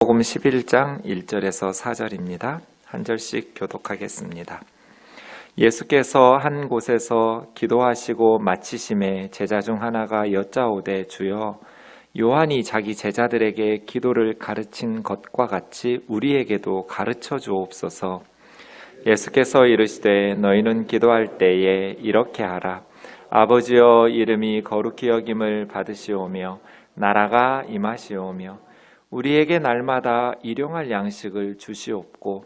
복음 11장 1절에서 4절입니다. 한 절씩 교독하겠습니다. 예수께서 한 곳에서 기도하시고 마치심에 제자 중 하나가 여짜오되 주여 요한이 자기 제자들에게 기도를 가르친 것과 같이 우리에게도 가르쳐 주옵소서. 예수께서 이르시되 너희는 기도할 때에 이렇게 하라. 아버지여 이름이 거룩히 여김을 받으시오며 나라가 임하시오며 우리에게 날마다 일용할 양식을 주시옵고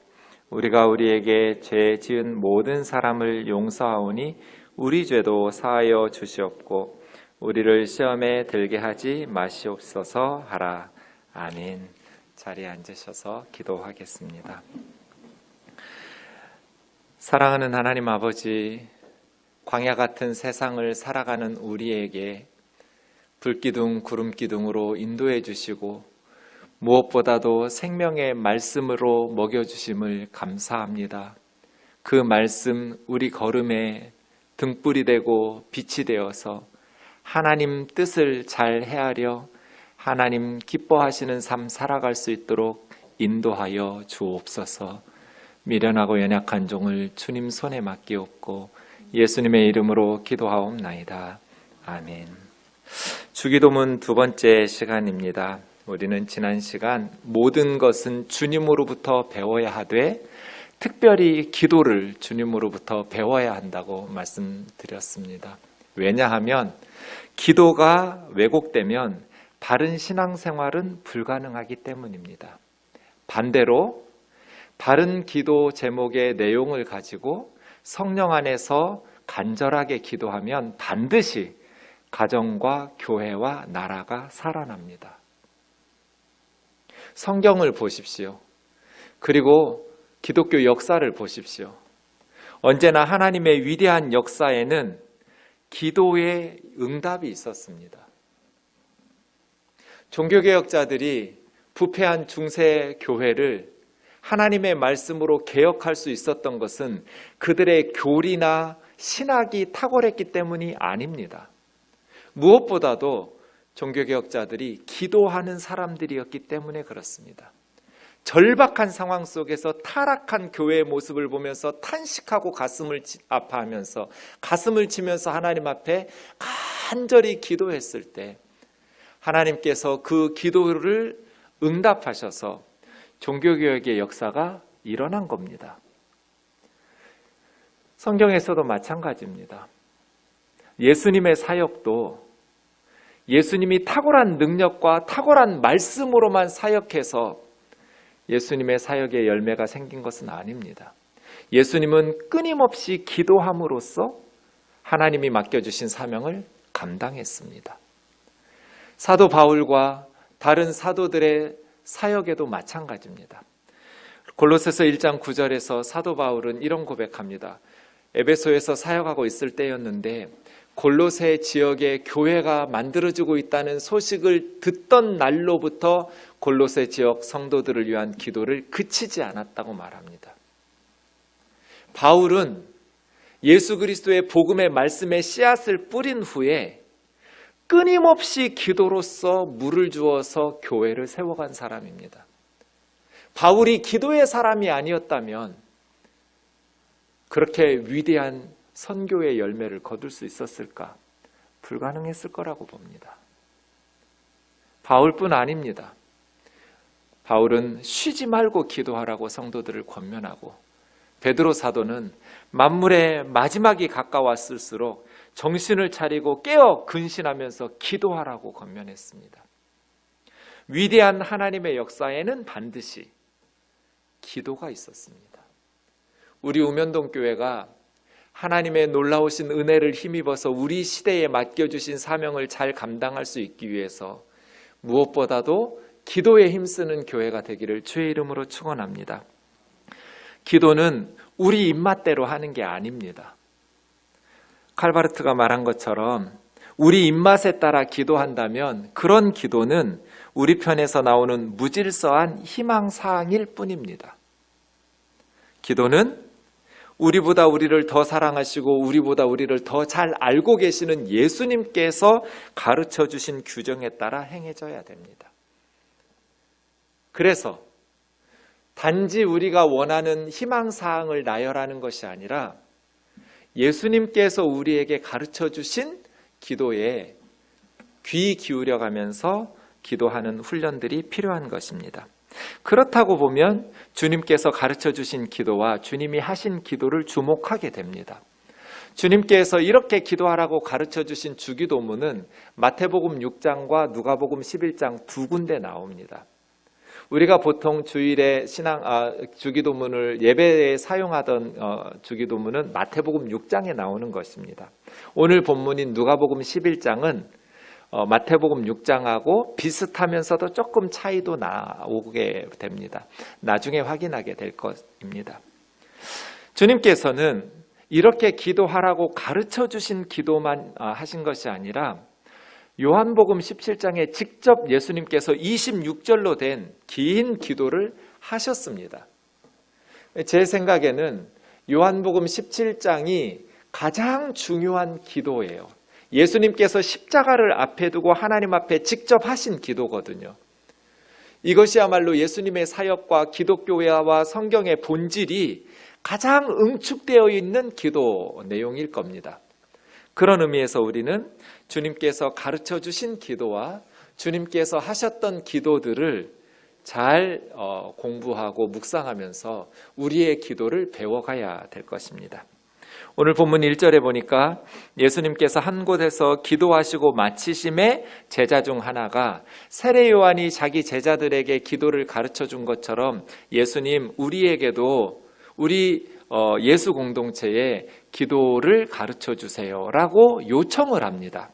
우리가 우리에게 죄 지은 모든 사람을 용서하오니 우리 죄도 사하여 주시옵고 우리를 시험에 들게 하지 마시옵소서 하라. 아멘. 자리에 앉으셔서 기도하겠습니다. 사랑하는 하나님 아버지, 광야 같은 세상을 살아가는 우리에게 불기둥 구름기둥으로 인도해 주시고 무엇보다도 생명의 말씀으로 먹여주심을 감사합니다. 그 말씀 우리 걸음에 등불이 되고 빛이 되어서 하나님 뜻을 잘 헤아려 하나님 기뻐하시는 삶 살아갈 수 있도록 인도하여 주옵소서. 미련하고 연약한 종을 주님 손에 맡기옵고 예수님의 이름으로 기도하옵나이다. 아멘. 주기도문 두 번째 시간입니다. 우리는 지난 시간 모든 것은 주님으로부터 배워야 하되 특별히 기도를 주님으로부터 배워야 한다고 말씀드렸습니다. 왜냐하면 기도가 왜곡되면 바른 신앙생활은 불가능하기 때문입니다. 반대로 바른 기도 제목의 내용을 가지고 성령 안에서 간절하게 기도하면 반드시 가정과 교회와 나라가 살아납니다. 성경을 보십시오. 그리고 기독교 역사를 보십시오. 언제나 하나님의 위대한 역사에는 기도의 응답이 있었습니다. 종교개혁자들이 부패한 중세 교회를 하나님의 말씀으로 개혁할 수 있었던 것은 그들의 교리나 신학이 탁월했기 때문이 아닙니다. 무엇보다도 종교개혁자들이 기도하는 사람들이었기 때문에 그렇습니다. 절박한 상황 속에서 타락한 교회의 모습을 보면서 탄식하고 가슴을 아파하면서 가슴을 치면서 하나님 앞에 간절히 기도했을 때 하나님께서 그 기도를 응답하셔서 종교개혁의 역사가 일어난 겁니다. 성경에서도 마찬가지입니다. 예수님의 사역도 예수님이 탁월한 능력과 탁월한 말씀으로만 사역해서 예수님의 사역의 열매가 생긴 것은 아닙니다. 예수님은 끊임없이 기도함으로써 하나님이 맡겨주신 사명을 감당했습니다. 사도 바울과 다른 사도들의 사역에도 마찬가지입니다. 골로새서 1장 9절에서 사도 바울은 이런 고백합니다. 에베소에서 사역하고 있을 때였는데 골로새 지역에 교회가 만들어지고 있다는 소식을 듣던 날로부터 골로새 지역 성도들을 위한 기도를 그치지 않았다고 말합니다. 바울은 예수 그리스도의 복음의 말씀에 씨앗을 뿌린 후에 끊임없이 기도로서 물을 주어서 교회를 세워간 사람입니다. 바울이 기도의 사람이 아니었다면 그렇게 위대한 선교의 열매를 거둘 수 있었을까? 불가능했을 거라고 봅니다. 바울뿐 아닙니다. 바울은 쉬지 말고 기도하라고 성도들을 권면하고 베드로 사도는 만물의 마지막이 가까웠을수록 정신을 차리고 깨어 근신하면서 기도하라고 권면했습니다. 위대한 하나님의 역사에는 반드시 기도가 있었습니다. 우리 우면동 교회가 하나님의 놀라우신 은혜를 힘입어서 우리 시대에 맡겨주신 사명을 잘 감당할 수 있기 위해서 무엇보다도 기도에 힘쓰는 교회가 되기를 주의 이름으로 축원합니다. 기도는 우리 입맛대로 하는 게 아닙니다. 칼바르트가 말한 것처럼 우리 입맛에 따라 기도한다면 그런 기도는 우리 편에서 나오는 무질서한 희망사항일 뿐입니다. 기도는 우리보다 우리를 더 사랑하시고 우리보다 우리를 더 잘 알고 계시는 예수님께서 가르쳐 주신 규정에 따라 행해져야 됩니다. 그래서 단지 우리가 원하는 희망사항을 나열하는 것이 아니라 예수님께서 우리에게 가르쳐 주신 기도에 귀 기울여 가면서 기도하는 훈련들이 필요한 것입니다. 그렇다고 보면 주님께서 가르쳐 주신 기도와 주님이 하신 기도를 주목하게 됩니다. 주님께서 이렇게 기도하라고 가르쳐 주신 주기도문은 마태복음 6장과 누가복음 11장 두 군데 나옵니다. 우리가 보통 주일에 주기도문을 예배에 사용하던 주기도문은 마태복음 6장에 나오는 것입니다. 오늘 본문인 누가복음 11장은 마태복음 6장하고 비슷하면서도 조금 차이도 나오게 됩니다. 나중에 확인하게 될 것입니다. 주님께서는 이렇게 기도하라고 가르쳐 주신 기도만 하신 것이 아니라 요한복음 17장에 직접 예수님께서 26절로 된 긴 기도를 하셨습니다. 제 생각에는 요한복음 17장이 가장 중요한 기도예요. 예수님께서 십자가를 앞에 두고 하나님 앞에 직접 하신 기도거든요. 이것이야말로 예수님의 사역과 기독교회와 성경의 본질이 가장 응축되어 있는 기도 내용일 겁니다. 그런 의미에서 우리는 주님께서 가르쳐 주신 기도와 주님께서 하셨던 기도들을 잘 공부하고 묵상하면서 우리의 기도를 배워가야 될 것입니다. 오늘 본문 1절에 보니까 예수님께서 한 곳에서 기도하시고 마치심에 제자 중 하나가 세례 요한이 자기 제자들에게 기도를 가르쳐 준 것처럼 예수님 우리에게도 우리 예수 공동체에 기도를 가르쳐 주세요 라고 요청을 합니다.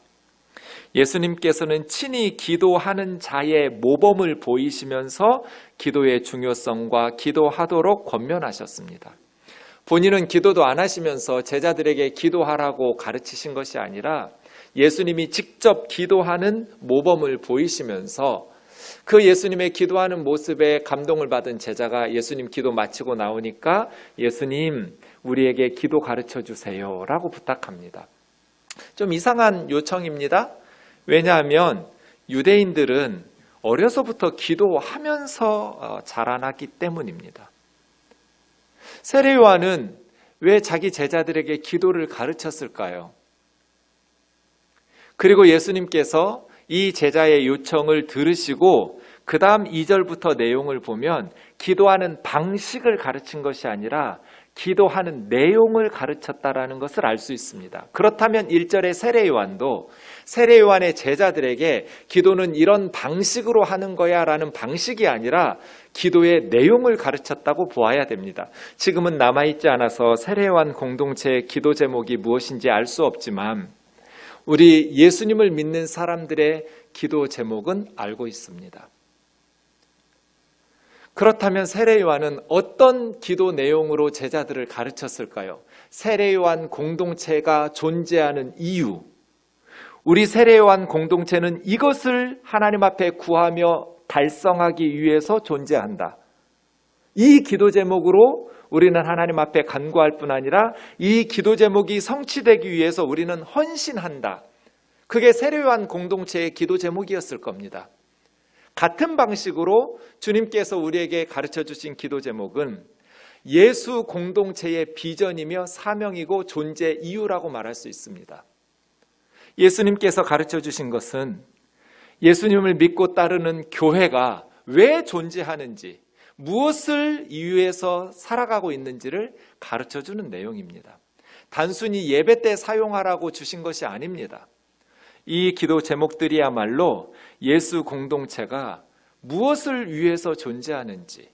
예수님께서는 친히 기도하는 자의 모범을 보이시면서 기도의 중요성과 기도하도록 권면하셨습니다. 본인은 기도도 안 하시면서 제자들에게 기도하라고 가르치신 것이 아니라 예수님이 직접 기도하는 모범을 보이시면서 그 예수님의 기도하는 모습에 감동을 받은 제자가 예수님 기도 마치고 나오니까 예수님 우리에게 기도 가르쳐 주세요 라고 부탁합니다. 좀 이상한 요청입니다. 왜냐하면 유대인들은 어려서부터 기도하면서 자라났기 때문입니다. 세례 요한은 왜 자기 제자들에게 기도를 가르쳤을까요? 그리고 예수님께서 이 제자의 요청을 들으시고 그 다음 2절부터 내용을 보면 기도하는 방식을 가르친 것이 아니라 기도하는 내용을 가르쳤다라는 것을 알 수 있습니다. 그렇다면 1절의 세례 요한도 세례 요한의 제자들에게 기도는 이런 방식으로 하는 거야 라는 방식이 아니라 기도의 내용을 가르쳤다고 보아야 됩니다. 지금은 남아있지 않아서 세례 요한 공동체의 기도 제목이 무엇인지 알 수 없지만 우리 예수님을 믿는 사람들의 기도 제목은 알고 있습니다. 그렇다면 세례 요한은 어떤 기도 내용으로 제자들을 가르쳤을까요? 세례 요한 공동체가 존재하는 이유, 우리 세례 요한 공동체는 이것을 하나님 앞에 구하며 달성하기 위해서 존재한다. 이 기도 제목으로 우리는 하나님 앞에 간구할 뿐 아니라 이 기도 제목이 성취되기 위해서 우리는 헌신한다. 그게 세례 요한 공동체의 기도 제목이었을 겁니다. 같은 방식으로 주님께서 우리에게 가르쳐 주신 기도 제목은 예수 공동체의 비전이며 사명이고 존재 이유라고 말할 수 있습니다. 예수님께서 가르쳐 주신 것은 예수님을 믿고 따르는 교회가 왜 존재하는지, 무엇을 이유해서 살아가고 있는지를 가르쳐 주는 내용입니다. 단순히 예배 때 사용하라고 주신 것이 아닙니다. 이 기도 제목들이야말로 예수 공동체가 무엇을 위해서 존재하는지,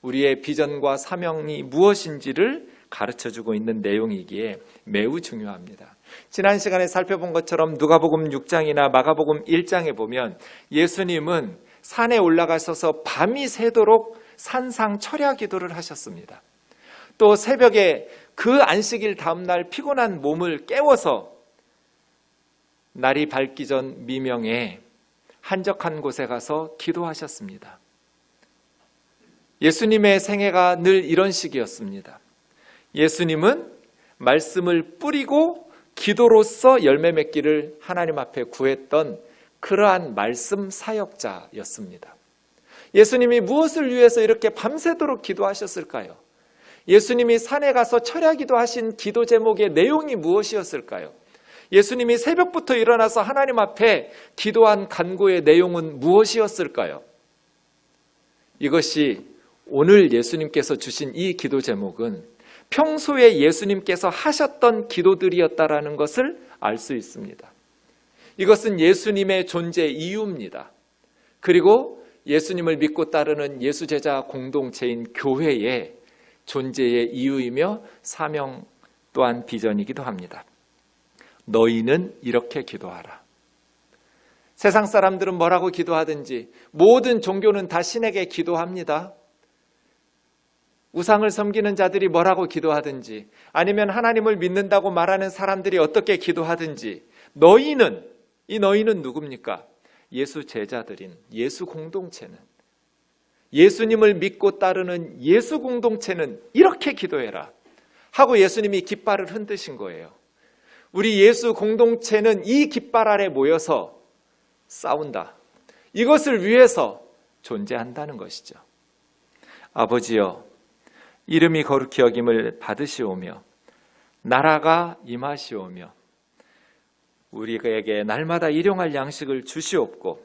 우리의 비전과 사명이 무엇인지를 가르쳐주고 있는 내용이기에 매우 중요합니다. 지난 시간에 살펴본 것처럼 누가복음 6장이나 마가복음 1장에 보면 예수님은 산에 올라가셔서 밤이 새도록 산상 철야 기도를 하셨습니다. 또 새벽에 그 안식일 다음날 피곤한 몸을 깨워서 날이 밝기 전 미명에 한적한 곳에 가서 기도하셨습니다. 예수님의 생애가 늘 이런 식이었습니다. 예수님은 말씀을 뿌리고 기도로서 열매 맺기를 하나님 앞에 구했던 그러한 말씀 사역자였습니다. 예수님이 무엇을 위해서 이렇게 밤새도록 기도하셨을까요? 예수님이 산에 가서 철야기도 하신 기도 제목의 내용이 무엇이었을까요? 예수님이 새벽부터 일어나서 하나님 앞에 기도한 간구의 내용은 무엇이었을까요? 이것이 오늘 예수님께서 주신 이 기도 제목은 평소에 예수님께서 하셨던 기도들이었다라는 것을 알 수 있습니다. 이것은 예수님의 존재 이유입니다. 그리고 예수님을 믿고 따르는 예수제자 공동체인 교회의 존재의 이유이며 사명 또한 비전이기도 합니다. 너희는 이렇게 기도하라. 세상 사람들은 뭐라고 기도하든지 모든 종교는 다 신에게 기도합니다. 우상을 섬기는 자들이 뭐라고 기도하든지 아니면 하나님을 믿는다고 말하는 사람들이 어떻게 기도하든지 이 너희는 누굽니까? 예수 제자들인 예수 공동체는, 예수님을 믿고 따르는 예수 공동체는 이렇게 기도해라 하고 예수님이 깃발을 흔드신 거예요. 우리 예수 공동체는 이 깃발 아래 모여서 싸운다. 이것을 위해서 존재한다는 것이죠. 아버지여, 이름이 거룩히 여김을 받으시오며 나라가 임하시오며 우리에게 날마다 일용할 양식을 주시옵고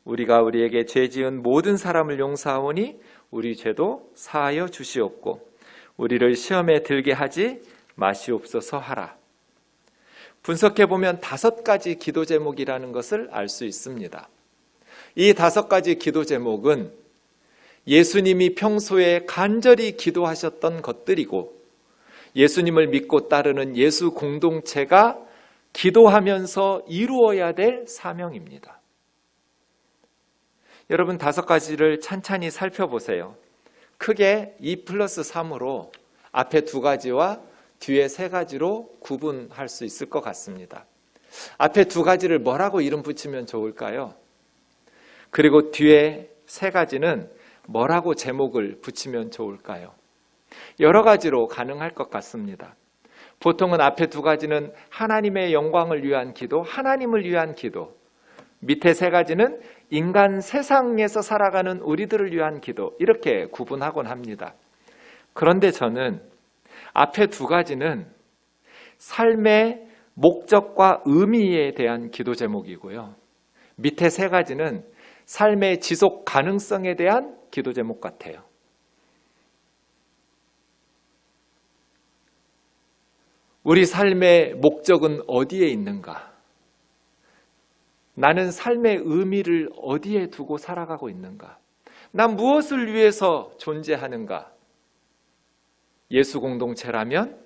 우리가 우리에게 죄 지은 모든 사람을 용서하오니 우리 죄도 사하여 주시옵고 우리를 시험에 들게 하지 마시옵소서 하라. 분석해보면 5가지 기도 제목이라는 것을 알 수 있습니다. 이 5가지 기도 제목은 예수님이 평소에 간절히 기도하셨던 것들이고 예수님을 믿고 따르는 예수 공동체가 기도하면서 이루어야 될 사명입니다. 여러분 5가지를 찬찬히 살펴보세요. 크게 2+3으로 앞에 2가지와 뒤에 3가지로 구분할 수 있을 것 같습니다. 앞에 2가지를 뭐라고 이름 붙이면 좋을까요? 그리고 뒤에 3가지는 뭐라고 제목을 붙이면 좋을까요? 여러 가지로 가능할 것 같습니다. 보통은 앞에 2가지는 하나님의 영광을 위한 기도, 하나님을 위한 기도, 밑에 3가지는 인간 세상에서 살아가는 우리들을 위한 기도, 이렇게 구분하곤 합니다. 그런데 저는 앞에 2가지는 삶의 목적과 의미에 대한 기도 제목이고요. 밑에 3가지는 삶의 지속 가능성에 대한 기도 제목 같아요. 우리 삶의 목적은 어디에 있는가? 나는 삶의 의미를 어디에 두고 살아가고 있는가? 난 무엇을 위해서 존재하는가? 예수 공동체라면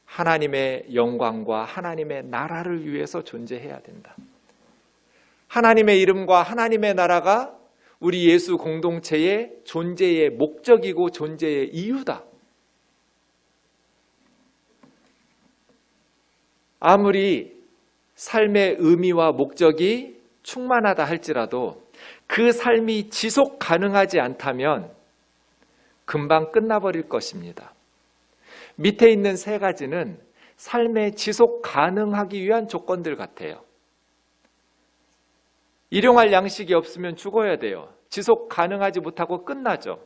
하나님의 영광과 하나님의 나라를 위해서 존재해야 된다. 하나님의 이름과 하나님의 나라가 우리 예수 공동체의 존재의 목적이고 존재의 이유다. 아무리 삶의 의미와 목적이 충만하다 할지라도 그 삶이 지속 가능하지 않다면 금방 끝나버릴 것입니다. 밑에 있는 3가지는 삶의 지속 가능하기 위한 조건들 같아요. 일용할 양식이 없으면 죽어야 돼요. 지속 가능하지 못하고 끝나죠.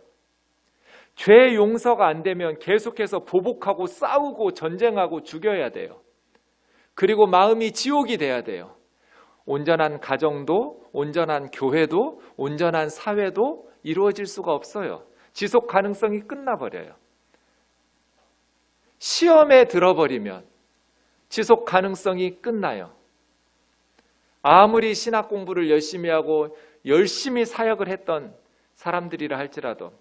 죄 용서가 안 되면 계속해서 보복하고 싸우고 전쟁하고 죽여야 돼요. 그리고 마음이 지옥이 돼야 돼요. 온전한 가정도, 온전한 교회도, 온전한 사회도 이루어질 수가 없어요. 지속 가능성이 끝나버려요. 시험에 들어버리면 지속 가능성이 끝나요. 아무리 신학 공부를 열심히 하고 열심히 사역을 했던 사람들이라 할지라도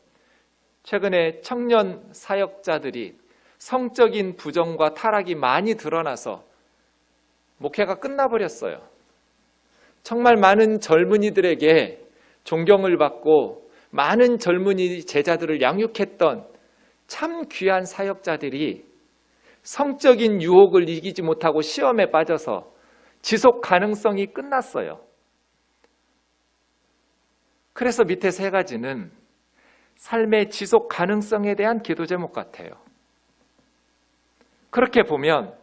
최근에 청년 사역자들이 성적인 부정과 타락이 많이 드러나서 목회가 끝나버렸어요. 정말 많은 젊은이들에게 존경을 받고 많은 젊은이 제자들을 양육했던 참 귀한 사역자들이 성적인 유혹을 이기지 못하고 시험에 빠져서 지속 가능성이 끝났어요. 그래서 밑에 3가지는 삶의 지속 가능성에 대한 기도 제목 같아요. 그렇게 보면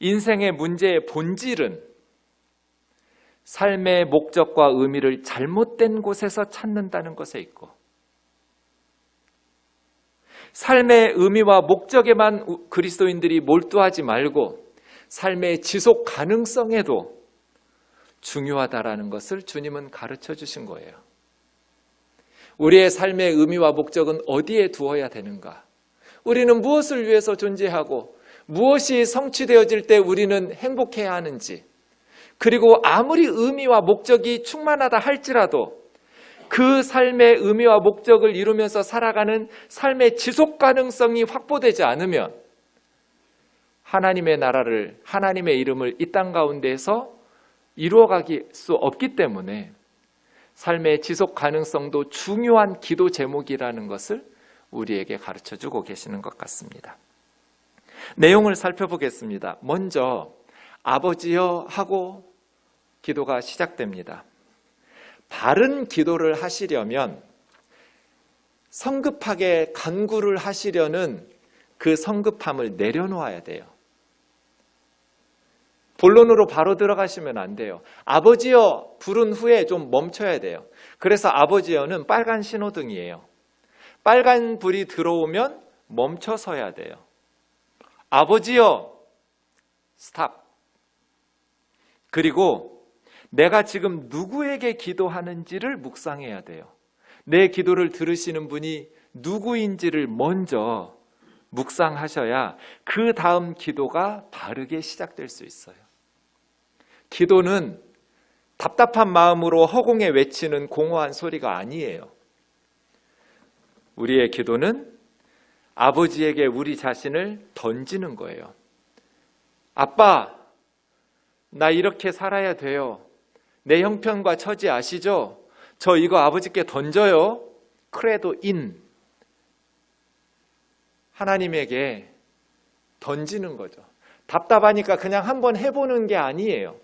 인생의 문제의 본질은 삶의 목적과 의미를 잘못된 곳에서 찾는다는 것에 있고, 삶의 의미와 목적에만 그리스도인들이 몰두하지 말고 삶의 지속 가능성에도 중요하다라는 것을 주님은 가르쳐 주신 거예요. 우리의 삶의 의미와 목적은 어디에 두어야 되는가? 우리는 무엇을 위해서 존재하고 무엇이 성취되어질 때 우리는 행복해야 하는지, 그리고 아무리 의미와 목적이 충만하다 할지라도 그 삶의 의미와 목적을 이루면서 살아가는 삶의 지속 가능성이 확보되지 않으면 하나님의 나라를, 하나님의 이름을 이 땅 가운데에서 이루어가기 수 없기 때문에 삶의 지속 가능성도 중요한 기도 제목이라는 것을 우리에게 가르쳐주고 계시는 것 같습니다. 내용을 살펴보겠습니다. 먼저 아버지여 하고 기도가 시작됩니다. 바른 기도를 하시려면 성급하게 간구를 하시려는 그 성급함을 내려놓아야 돼요. 본론으로 바로 들어가시면 안 돼요. 아버지여 부른 후에 좀 멈춰야 돼요. 그래서 아버지여는 빨간 신호등이에요. 빨간 불이 들어오면 멈춰서야 돼요. 아버지여 스탑. 그리고 내가 지금 누구에게 기도하는지를 묵상해야 돼요. 내 기도를 들으시는 분이 누구인지를 먼저 묵상하셔야 그 다음 기도가 바르게 시작될 수 있어요. 기도는 답답한 마음으로 허공에 외치는 공허한 소리가 아니에요. 우리의 기도는 아버지에게 우리 자신을 던지는 거예요. 아빠, 나 이렇게 살아야 돼요. 내 형편과 처지 아시죠? 저 이거 아버지께 던져요. 크레도 인. 하나님에게 던지는 거죠. 답답하니까 그냥 한번 해보는 게 아니에요.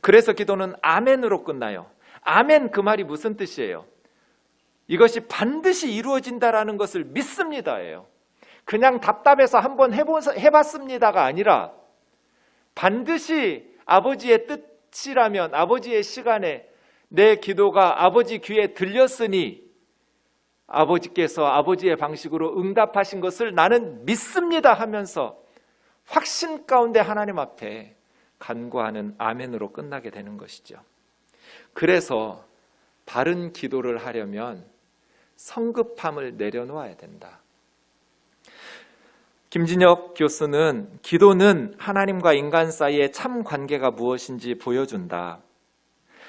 그래서 기도는 아멘으로 끝나요. 아멘, 그 말이 무슨 뜻이에요? 이것이 반드시 이루어진다라는 것을 믿습니다예요. 그냥 답답해서 한번 해봤습니다가 아니라 반드시 아버지의 뜻이라면 아버지의 시간에 내 기도가 아버지 귀에 들렸으니 아버지께서 아버지의 방식으로 응답하신 것을 나는 믿습니다 하면서 확신 가운데 하나님 앞에 간구하는 아멘으로 끝나게 되는 것이죠. 그래서 바른 기도를 하려면 성급함을 내려놓아야 된다. 김진혁 교수는 기도는 하나님과 인간 사이의 참 관계가 무엇인지 보여준다.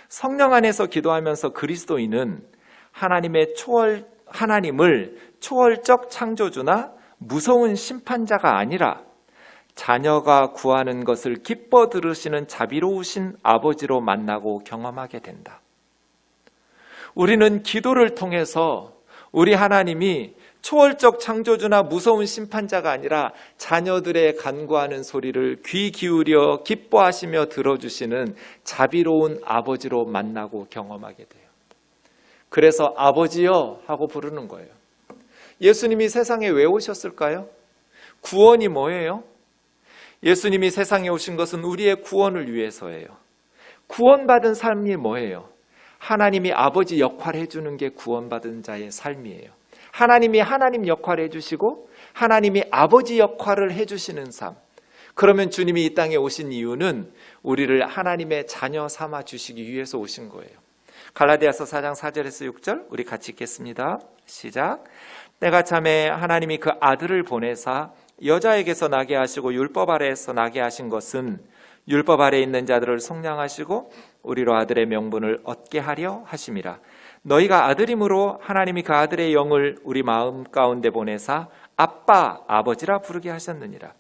성령 안에서 기도하면서 그리스도인은 하나님을 초월적 창조주나 무서운 심판자가 아니라 자녀가 구하는 것을 기뻐 들으시는 자비로우신 아버지로 만나고 경험하게 된다. 우리는 기도를 통해서 우리 하나님이 초월적 창조주나 무서운 심판자가 아니라 자녀들의 간구하는 소리를 귀 기울여 기뻐하시며 들어주시는 자비로운 아버지로 만나고 경험하게 돼요. 그래서 아버지여 하고 부르는 거예요. 예수님이 세상에 왜 오셨을까요? 구원이 뭐예요? 예수님이 세상에 오신 것은 우리의 구원을 위해서예요. 구원받은 삶이 뭐예요? 하나님이 아버지 역할을 해주는 게 구원받은 자의 삶이에요. 하나님이 하나님 역할을 해주시고 하나님이 아버지 역할을 해주시는 삶. 그러면 주님이 이 땅에 오신 이유는 우리를 하나님의 자녀 삼아 주시기 위해서 오신 거예요. 갈라디아서 4장 4절에서 6절 우리 같이 읽겠습니다. 시작. 때가 참에 하나님이 그 아들을 보내사 여자에게서 나게 하시고 율법 아래에서 나게 하신 것은 율법 아래에 있는 자들을 속량하시고 우리로 아들의 명분을 얻게 하려 하심이라. 너희가 아들임으로 하나님이 그 아들의 영을 우리 마음 가운데 보내사 아빠, 아버지라 부르게 하셨느니라.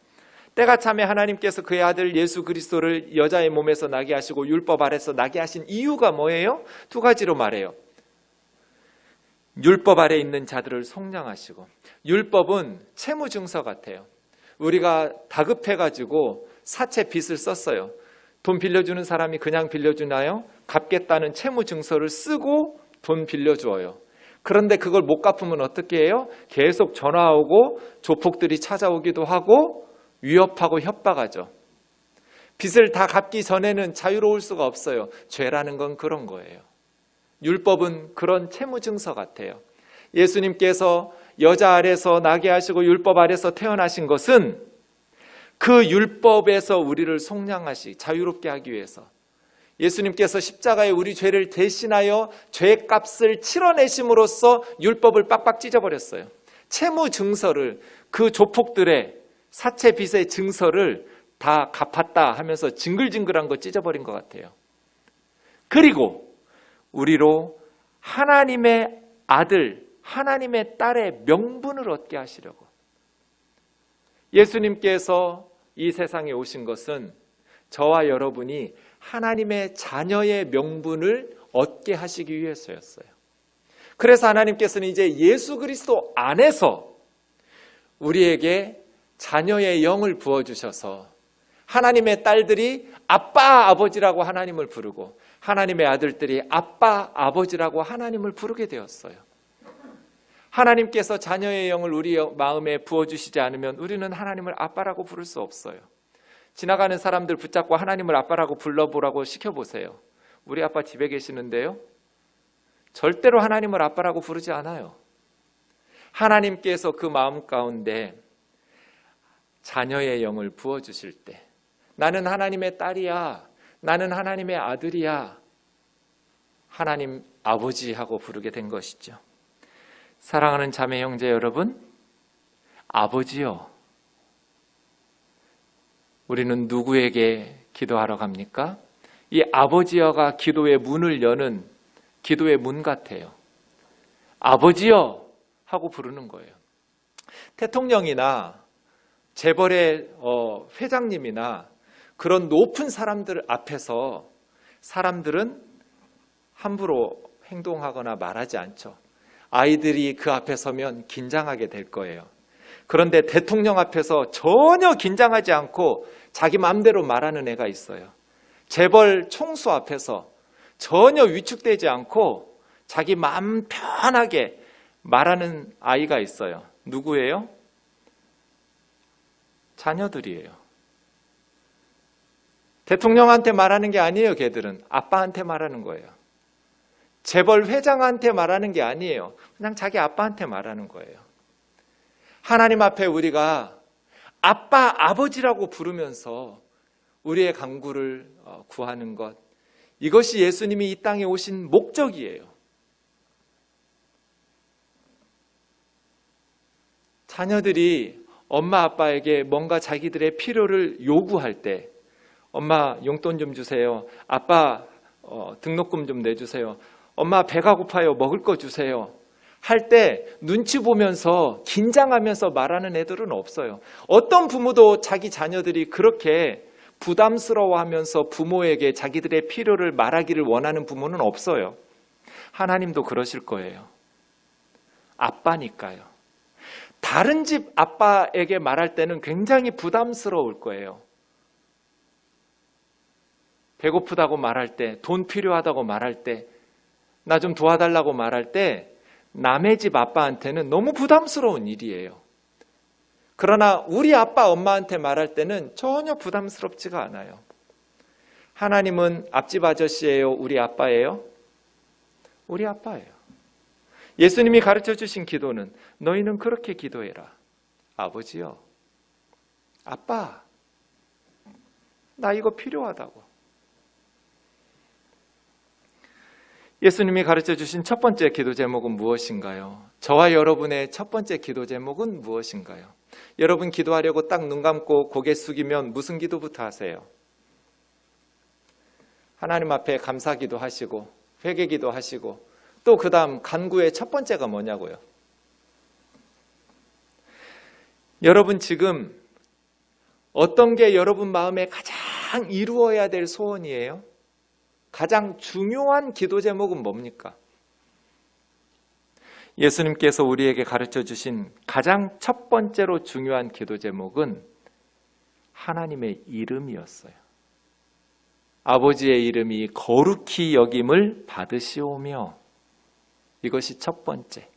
때가 참에 하나님께서 그의 아들 예수 그리스도를 여자의 몸에서 나게 하시고 율법 아래에서 나게 하신 이유가 뭐예요? 두 가지로 말해요. 율법 아래에 있는 자들을 속량하시고, 율법은 채무증서 같아요. 우리가 다급해가지고 사채 빚을 썼어요. 돈 빌려주는 사람이 그냥 빌려주나요? 갚겠다는 채무증서를 쓰고 돈 빌려주어요. 그런데 그걸 못 갚으면 어떻게 해요? 계속 전화 오고 조폭들이 찾아오기도 하고 위협하고 협박하죠. 빚을 다 갚기 전에는 자유로울 수가 없어요. 죄라는 건 그런 거예요. 율법은 그런 채무 증서 같아요. 예수님께서 여자 아래서 나게 하시고 율법 아래서 태어나신 것은 그 율법에서 우리를 속량하시 자유롭게 하기 위해서 예수님께서 십자가에 우리 죄를 대신하여 죄값을 치러내심으로써 율법을 빡빡 찢어버렸어요. 채무 증서를, 그 조폭들의 사채 빚의 증서를 다 갚았다 하면서 징글징글한 거 찢어버린 것 같아요. 그리고 우리로 하나님의 아들, 하나님의 딸의 명분을 얻게 하시려고, 예수님께서 이 세상에 오신 것은 저와 여러분이 하나님의 자녀의 명분을 얻게 하시기 위해서였어요. 그래서 하나님께서는 이제 예수 그리스도 안에서 우리에게 자녀의 영을 부어주셔서 하나님의 딸들이 아빠, 아버지라고 하나님을 부르고 하나님의 아들들이 아빠, 아버지라고 하나님을 부르게 되었어요. 하나님께서 자녀의 영을 우리 마음에 부어주시지 않으면 우리는 하나님을 아빠라고 부를 수 없어요. 지나가는 사람들 붙잡고 하나님을 아빠라고 불러보라고 시켜보세요. 우리 아빠 집에 계시는데요? 절대로 하나님을 아빠라고 부르지 않아요. 하나님께서 그 마음 가운데 자녀의 영을 부어주실 때, 나는 하나님의 딸이야, 나는 하나님의 아들이야, 하나님 아버지하고 부르게 된 것이죠. 사랑하는 자매 형제 여러분, 아버지요, 우리는 누구에게 기도하러 갑니까? 이 아버지여가 기도의 문을 여는 기도의 문 같아요. 아버지여 하고 부르는 거예요. 대통령이나 재벌의 회장님이나 그런 높은 사람들 앞에서 사람들은 함부로 행동하거나 말하지 않죠. 아이들이 그 앞에 서면 긴장하게 될 거예요. 그런데 대통령 앞에서 전혀 긴장하지 않고 자기 마음대로 말하는 애가 있어요. 재벌 총수 앞에서 전혀 위축되지 않고 자기 마음 편하게 말하는 아이가 있어요. 누구예요? 자녀들이에요. 대통령한테 말하는 게 아니에요. 걔들은 아빠한테 말하는 거예요. 재벌 회장한테 말하는 게 아니에요. 그냥 자기 아빠한테 말하는 거예요. 하나님 앞에 우리가 아빠, 아버지라고 부르면서 우리의 간구를 구하는 것, 이것이 예수님이 이 땅에 오신 목적이에요. 자녀들이 엄마, 아빠에게 뭔가 자기들의 필요를 요구할 때, 엄마 용돈 좀 주세요. 아빠 등록금 좀 내주세요. 엄마 배가 고파요. 먹을 거 주세요. 할 때 눈치 보면서 긴장하면서 말하는 애들은 없어요. 어떤 부모도 자기 자녀들이 그렇게 부담스러워하면서 부모에게 자기들의 필요를 말하기를 원하는 부모는 없어요. 하나님도 그러실 거예요. 아빠니까요. 다른 집 아빠에게 말할 때는 굉장히 부담스러울 거예요. 배고프다고 말할 때, 돈 필요하다고 말할 때, 나 좀 도와달라고 말할 때 남의 집 아빠한테는 너무 부담스러운 일이에요. 그러나 우리 아빠, 엄마한테 말할 때는 전혀 부담스럽지가 않아요. 하나님은 앞집 아저씨예요? 우리 아빠예요? 우리 아빠예요. 예수님이 가르쳐 주신 기도는 너희는 그렇게 기도해라. 아버지요, 아빠, 나 이거 필요하다고. 예수님이 가르쳐 주신 첫 번째 기도 제목은 무엇인가요? 저와 여러분의 첫 번째 기도 제목은 무엇인가요? 여러분 기도하려고 딱 눈 감고 고개 숙이면 무슨 기도부터 하세요? 하나님 앞에 감사기도 하시고 회개기도 하시고 또 그 다음 간구의 첫 번째가 뭐냐고요? 여러분 지금 어떤 게 여러분 마음에 가장 이루어야 될 소원이에요? 가장 중요한 기도 제목은 뭡니까? 예수님께서 우리에게 가르쳐 주신 가장 첫 번째로 중요한 기도 제목은 하나님의 이름이었어요. 아버지의 이름이 거룩히 여김을 받으시오며, 이것이 첫 번째.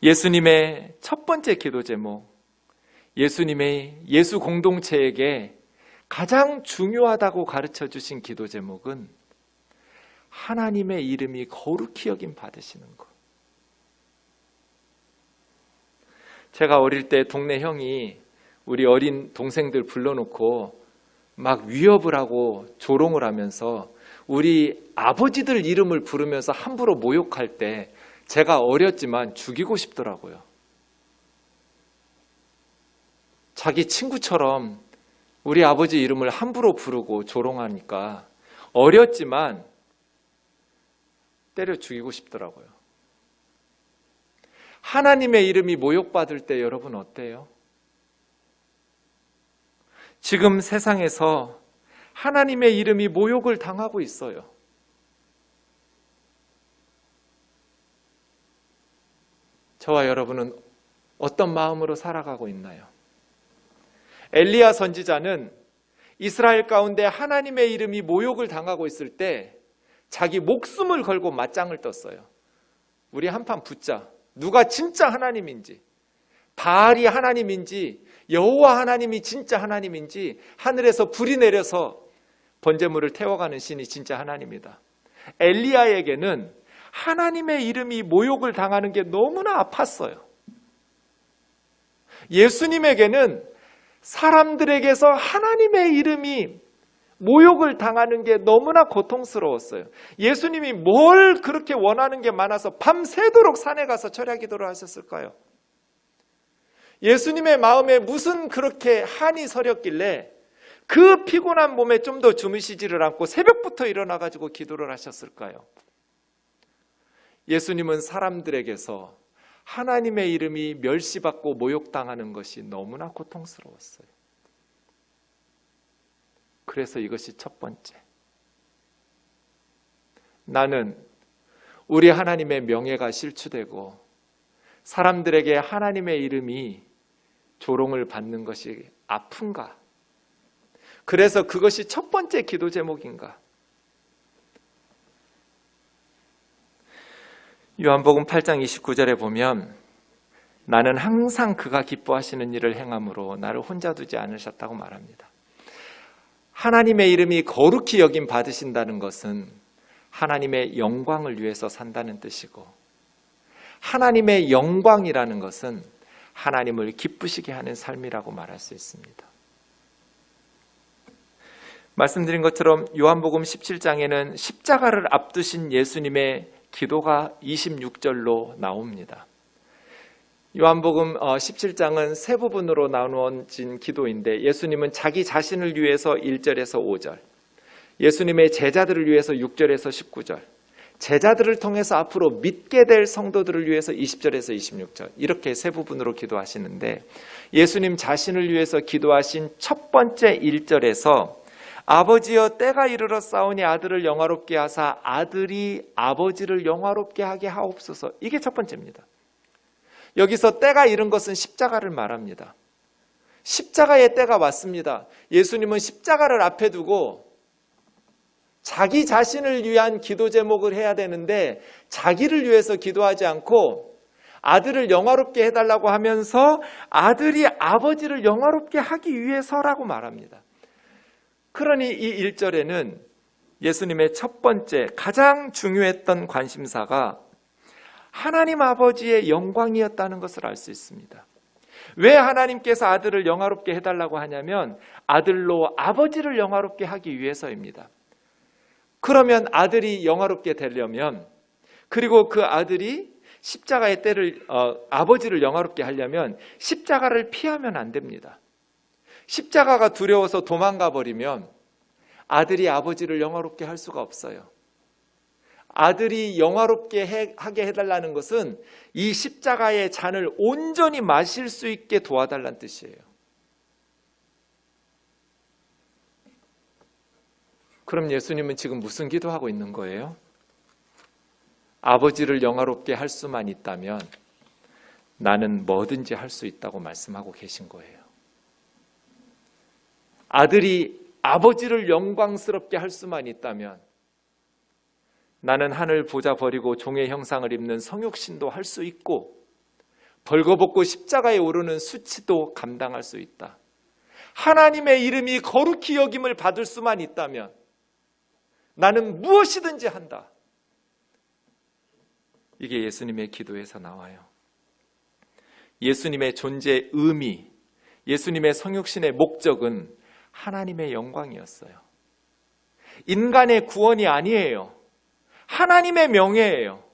예수님의 첫 번째 기도 제목, 예수 공동체에게 가장 중요하다고 가르쳐 주신 기도 제목은 하나님의 이름이 거룩히 여김 받으시는 것. 제가 어릴 때 동네 형이 우리 어린 동생들 불러놓고 막 위협을 하고 조롱을 하면서 우리 아버지들 이름을 부르면서 함부로 모욕할 때 제가 어렸지만 죽이고 싶더라고요. 자기 친구처럼 우리 아버지 이름을 함부로 부르고 조롱하니까 어렸지만 때려 죽이고 싶더라고요. 하나님의 이름이 모욕받을 때 여러분 어때요? 지금 세상에서 하나님의 이름이 모욕을 당하고 있어요. 저와 여러분은 어떤 마음으로 살아가고 있나요? 엘리야 선지자는 이스라엘 가운데 하나님의 이름이 모욕을 당하고 있을 때 자기 목숨을 걸고 맞짱을 떴어요. 우리 한판 붙자. 누가 진짜 하나님인지, 바알이 하나님인지, 여호와 하나님이 진짜 하나님인지 하늘에서 불이 내려서 번제물을 태워가는 신이 진짜 하나님이다. 엘리야에게는 하나님의 이름이 모욕을 당하는 게 너무나 아팠어요. 예수님에게는 사람들에게서 하나님의 이름이 모욕을 당하는 게 너무나 고통스러웠어요. 예수님이 뭘 그렇게 원하는 게 많아서 밤새도록 산에 가서 철야 기도를 하셨을까요? 예수님의 마음에 무슨 그렇게 한이 서렸길래 그 피곤한 몸에 좀 더 주무시지를 않고 새벽부터 일어나가지고 기도를 하셨을까요? 예수님은 사람들에게서 하나님의 이름이 멸시받고 모욕당하는 것이 너무나 고통스러웠어요. 그래서 이것이 첫 번째. 나는 우리 하나님의 명예가 실추되고 사람들에게 하나님의 이름이 조롱을 받는 것이 아픈가? 그래서 그것이 첫 번째 기도 제목인가? 요한복음 8장 29절에 보면 나는 항상 그가 기뻐하시는 일을 행함으로 나를 혼자 두지 않으셨다고 말합니다. 하나님의 이름이 거룩히 여김 받으신다는 것은 하나님의 영광을 위해서 산다는 뜻이고, 하나님의 영광이라는 것은 하나님을 기쁘시게 하는 삶이라고 말할 수 있습니다. 말씀드린 것처럼 요한복음 17장에는 십자가를 앞두신 예수님의 기도가 26절로 나옵니다. 요한복음 17장은 세 부분으로 나누어진 기도인데 예수님은 자기 자신을 위해서 1절에서 5절, 예수님의 제자들을 위해서 6절에서 19절, 제자들을 통해서 앞으로 믿게 될 성도들을 위해서 20절에서 26절, 이렇게 세 부분으로 기도하시는데 예수님 자신을 위해서 기도하신 첫 번째 1절에서 아버지여 때가 이르러 싸우니 아들을 영화롭게 하사 아들이 아버지를 영화롭게 하게 하옵소서, 이게 첫 번째입니다. 여기서 때가 이른 것은 십자가를 말합니다. 십자가의 때가 왔습니다. 예수님은 십자가를 앞에 두고 자기 자신을 위한 기도 제목을 해야 되는데 자기를 위해서 기도하지 않고 아들을 영화롭게 해달라고 하면서 아들이 아버지를 영화롭게 하기 위해서라고 말합니다. 그러니 이 1절에는 예수님의 첫 번째 가장 중요했던 관심사가 하나님 아버지의 영광이었다는 것을 알 수 있습니다. 왜 하나님께서 아들을 영화롭게 해달라고 하냐면 아들로 아버지를 영화롭게 하기 위해서입니다. 그러면 아들이 영화롭게 되려면, 그리고 그 아들이 십자가의 때를 아버지를 영화롭게 하려면 십자가를 피하면 안 됩니다. 십자가가 두려워서 도망가 버리면 아들이 아버지를 영화롭게 할 수가 없어요. 아들이 영화롭게 하게 해달라는 것은 이 십자가의 잔을 온전히 마실 수 있게 도와달라는 뜻이에요. 그럼 예수님은 지금 무슨 기도하고 있는 거예요? 아버지를 영화롭게 할 수만 있다면 나는 뭐든지 할 수 있다고 말씀하고 계신 거예요. 아들이 아버지를 영광스럽게 할 수만 있다면 나는 하늘 보좌 버리고 종의 형상을 입는 성육신도 할 수 있고 벌거벗고 십자가에 오르는 수치도 감당할 수 있다. 하나님의 이름이 거룩히 여김을 받을 수만 있다면 나는 무엇이든지 한다. 이게 예수님의 기도에서 나와요. 예수님의 존재의 의미, 예수님의 성육신의 목적은 하나님의 영광이었어요. 인간의 구원이 아니에요. 하나님의 명예예요.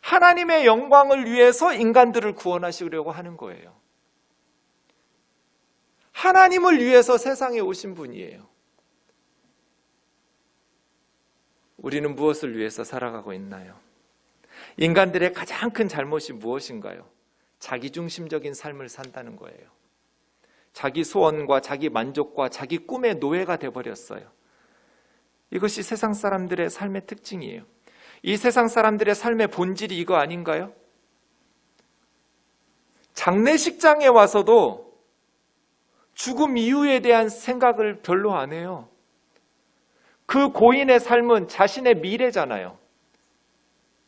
하나님의 영광을 위해서 인간들을 구원하시려고 하는 거예요. 하나님을 위해서 세상에 오신 분이에요. 우리는 무엇을 위해서 살아가고 있나요? 인간들의 가장 큰 잘못이 무엇인가요? 자기중심적인 삶을 산다는 거예요. 자기 소원과 자기 만족과 자기 꿈의 노예가 돼버렸어요. 이것이 세상 사람들의 삶의 특징이에요. 이 세상 사람들의 삶의 본질이 이거 아닌가요? 장례식장에 와서도 죽음 이후에 대한 생각을 별로 안 해요. 그 고인의 삶은 자신의 미래잖아요.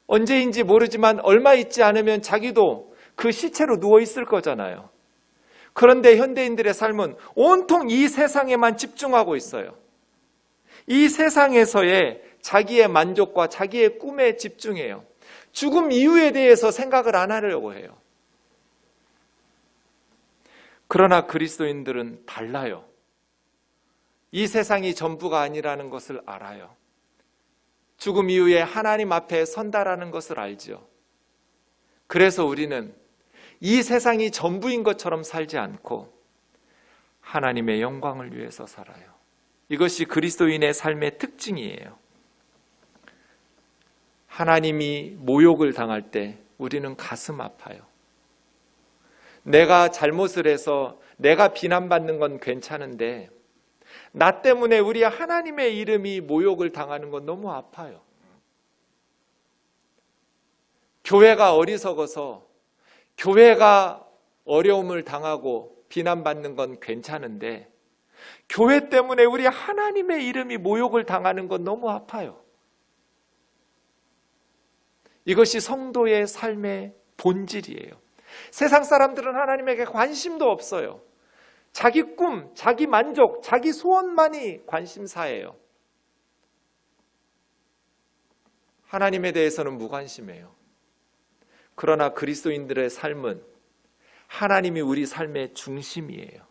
언제인지 모르지만 얼마 있지 않으면 자기도 그 시체로 누워 있을 거잖아요. 그런데 현대인들의 삶은 온통 이 세상에만 집중하고 있어요. 이 세상에서의 자기의 만족과 자기의 꿈에 집중해요. 죽음 이후에 대해서 생각을 안 하려고 해요. 그러나 그리스도인들은 달라요. 이 세상이 전부가 아니라는 것을 알아요. 죽음 이후에 하나님 앞에 선다라는 것을 알죠. 그래서 우리는 이 세상이 전부인 것처럼 살지 않고 하나님의 영광을 위해서 살아요. 이것이 그리스도인의 삶의 특징이에요. 하나님이 모욕을 당할 때 우리는 가슴 아파요. 내가 잘못을 해서 내가 비난받는 건 괜찮은데 나 때문에 우리 하나님의 이름이 모욕을 당하는 건 너무 아파요. 교회가 어리석어서 교회가 어려움을 당하고 비난받는 건 괜찮은데 교회 때문에 우리 하나님의 이름이 모욕을 당하는 건 너무 아파요. 이것이 성도의 삶의 본질이에요. 세상 사람들은 하나님에게 관심도 없어요. 자기 꿈, 자기 만족, 자기 소원만이 관심사예요. 하나님에 대해서는 무관심해요. 그러나 그리스도인들의 삶은 하나님이 우리 삶의 중심이에요.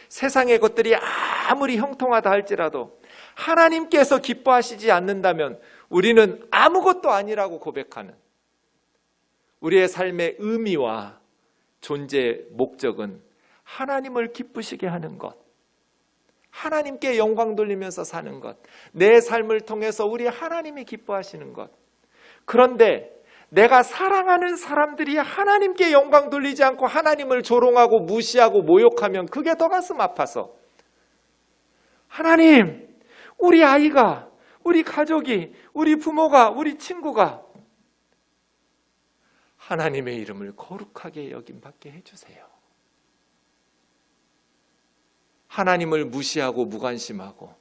세상의 것들이 아무리 형통하다 할지라도 하나님께서 기뻐하시지 않는다면 우리는 아무것도 아니라고 고백하는, 우리의 삶의 의미와 존재의 목적은 하나님을 기쁘시게 하는 것, 하나님께 영광 돌리면서 사는 것, 내 삶을 통해서 우리 하나님이 기뻐하시는 것. 그런데 내가 사랑하는 사람들이 하나님께 영광 돌리지 않고 하나님을 조롱하고 무시하고 모욕하면 그게 더 가슴 아파서, 하나님, 우리 아이가, 우리 가족이, 우리 부모가, 우리 친구가 하나님의 이름을 거룩하게 여김받게 해주세요. 하나님을 무시하고 무관심하고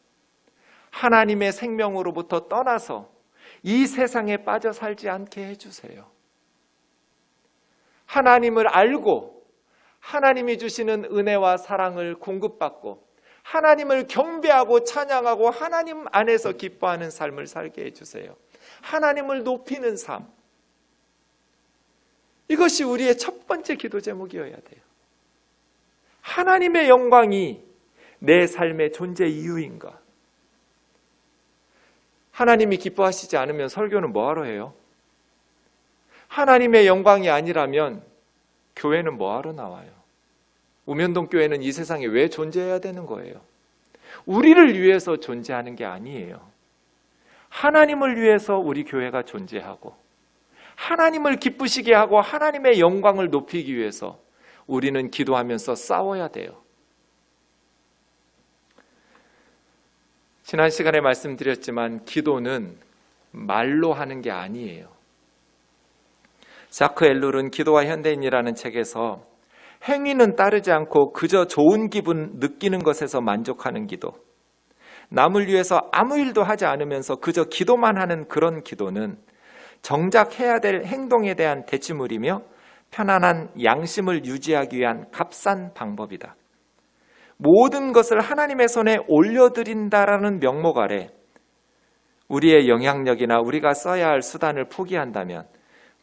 하나님의 생명으로부터 떠나서 이 세상에 빠져 살지 않게 해주세요. 하나님을 알고 하나님이 주시는 은혜와 사랑을 공급받고 하나님을 경배하고 찬양하고 하나님 안에서 기뻐하는 삶을 살게 해주세요. 하나님을 높이는 삶. 이것이 우리의 첫 번째 기도 제목이어야 돼요. 하나님의 영광이 내 삶의 존재 이유인가? 하나님이 기뻐하시지 않으면 설교는 뭐하러 해요? 하나님의 영광이 아니라면 교회는 뭐하러 나와요? 우면동 교회는 이 세상에 왜 존재해야 되는 거예요? 우리를 위해서 존재하는 게 아니에요. 하나님을 위해서 우리 교회가 존재하고 하나님을 기쁘시게 하고 하나님의 영광을 높이기 위해서 우리는 기도하면서 싸워야 돼요. 지난 시간에 말씀드렸지만 기도는 말로 하는 게 아니에요. 자크 엘룰은 기도와 현대인이라는 책에서 행위는 따르지 않고 그저 좋은 기분 느끼는 것에서 만족하는 기도, 남을 위해서 아무 일도 하지 않으면서 그저 기도만 하는 그런 기도는 정작 해야 될 행동에 대한 대치물이며 편안한 양심을 유지하기 위한 값싼 방법이다. 모든 것을 하나님의 손에 올려드린다라는 명목 아래 우리의 영향력이나 우리가 써야 할 수단을 포기한다면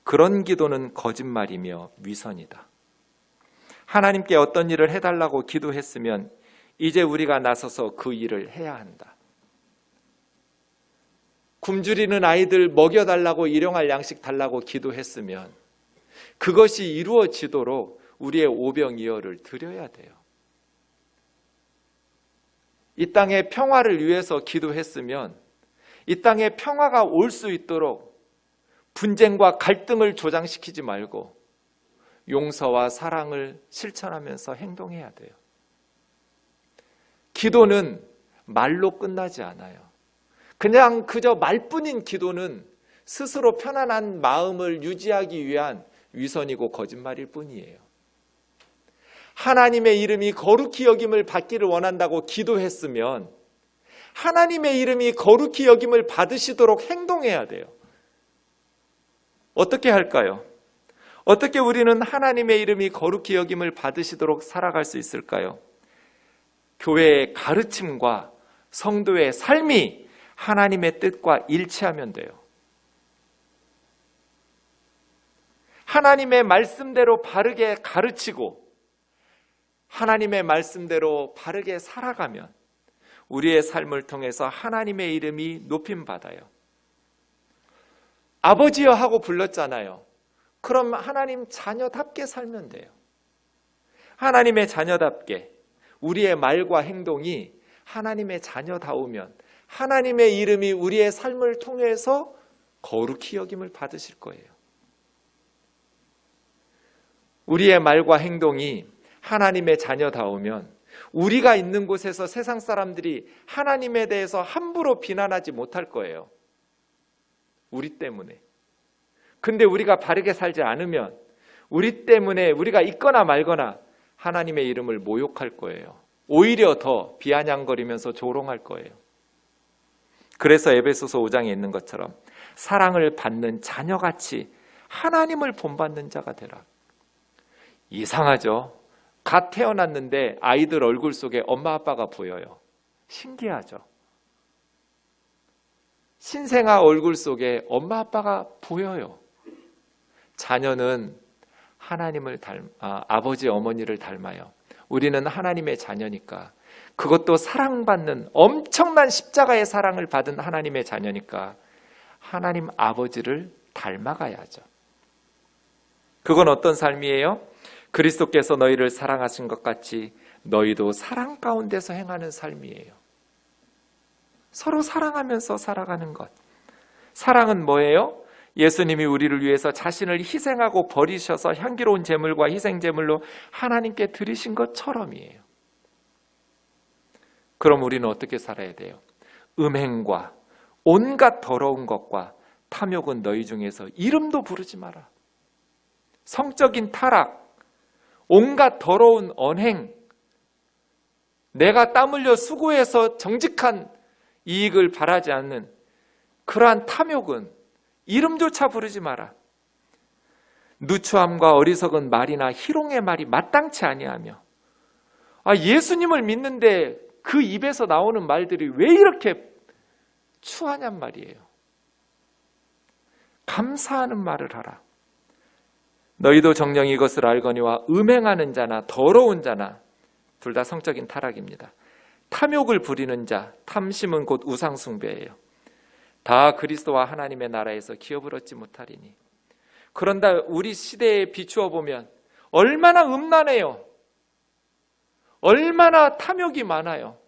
그런 기도는 거짓말이며 위선이다. 하나님께 어떤 일을 해달라고 기도했으면 이제 우리가 나서서 그 일을 해야 한다. 굶주리는 아이들 먹여달라고 일용할 양식 달라고 기도했으면 그것이 이루어지도록 우리의 오병이어를 드려야 돼요. 이 땅의 평화를 위해서 기도했으면 이 땅에 평화가 올 수 있도록 분쟁과 갈등을 조장시키지 말고 용서와 사랑을 실천하면서 행동해야 돼요. 기도는 말로 끝나지 않아요. 그냥 그저 말뿐인 기도는 스스로 편안한 마음을 유지하기 위한 위선이고 거짓말일 뿐이에요. 하나님의 이름이 거룩히 여김을 받기를 원한다고 기도했으면 하나님의 이름이 거룩히 여김을 받으시도록 행동해야 돼요. 어떻게 할까요? 어떻게 우리는 하나님의 이름이 거룩히 여김을 받으시도록 살아갈 수 있을까요? 교회의 가르침과 성도의 삶이 하나님의 뜻과 일치하면 돼요. 하나님의 말씀대로 바르게 가르치고 하나님의 말씀대로 바르게 살아가면 우리의 삶을 통해서 하나님의 이름이 높임받아요. 아버지여 하고 불렀잖아요. 그럼 하나님 자녀답게 살면 돼요. 하나님의 자녀답게 우리의 말과 행동이 하나님의 자녀다우면 하나님의 이름이 우리의 삶을 통해서 거룩히 여김을 받으실 거예요. 우리의 말과 행동이 하나님의 자녀다우면 우리가 있는 곳에서 세상 사람들이 하나님에 대해서 함부로 비난하지 못할 거예요. 우리 때문에. 근데 우리가 바르게 살지 않으면 우리 때문에 우리가 있거나 말거나 하나님의 이름을 모욕할 거예요. 오히려 더 비아냥거리면서 조롱할 거예요. 그래서 에베소서 5장에 있는 것처럼 사랑을 받는 자녀같이 하나님을 본받는 자가 되라. 이상하죠? 갓 태어났는데 아이들 얼굴 속에 엄마 아빠가 보여요. 신기하죠? 신생아 얼굴 속에 엄마 아빠가 보여요. 자녀는 하나님을 아버지 어머니를 닮아요. 우리는 하나님의 자녀니까, 그것도 사랑받는 엄청난 십자가의 사랑을 받은 하나님의 자녀니까 하나님 아버지를 닮아가야죠. 그건 어떤 삶이에요? 그리스도께서 너희를 사랑하신 것 같이 너희도 사랑 가운데서 행하는 삶이에요. 서로 사랑하면서 살아가는 것. 사랑은 뭐예요? 예수님이 우리를 위해서 자신을 희생하고 버리셔서 향기로운 제물과 희생제물로 하나님께 드리신 것처럼이에요. 그럼 우리는 어떻게 살아야 돼요? 음행과 온갖 더러운 것과 탐욕은 너희 중에서 이름도 부르지 마라. 성적인 타락, 온갖 더러운 언행, 내가 땀 흘려 수고해서 정직한 이익을 바라지 않는 그러한 탐욕은 이름조차 부르지 마라. 누추함과 어리석은 말이나 희롱의 말이 마땅치 아니하며, 예수님을 믿는데 그 입에서 나오는 말들이 왜 이렇게 추하냔 말이에요. 감사하는 말을 하라. 너희도 정녕 이것을 알거니와 음행하는 자나 더러운 자나, 둘 다 성적인 타락입니다. 탐욕을 부리는 자, 탐심은 곧 우상숭배예요. 다 그리스도와 하나님의 나라에서 기업을 얻지 못하리니. 그런다 우리 시대에 비추어 보면 얼마나 음란해요. 얼마나 탐욕이 많아요.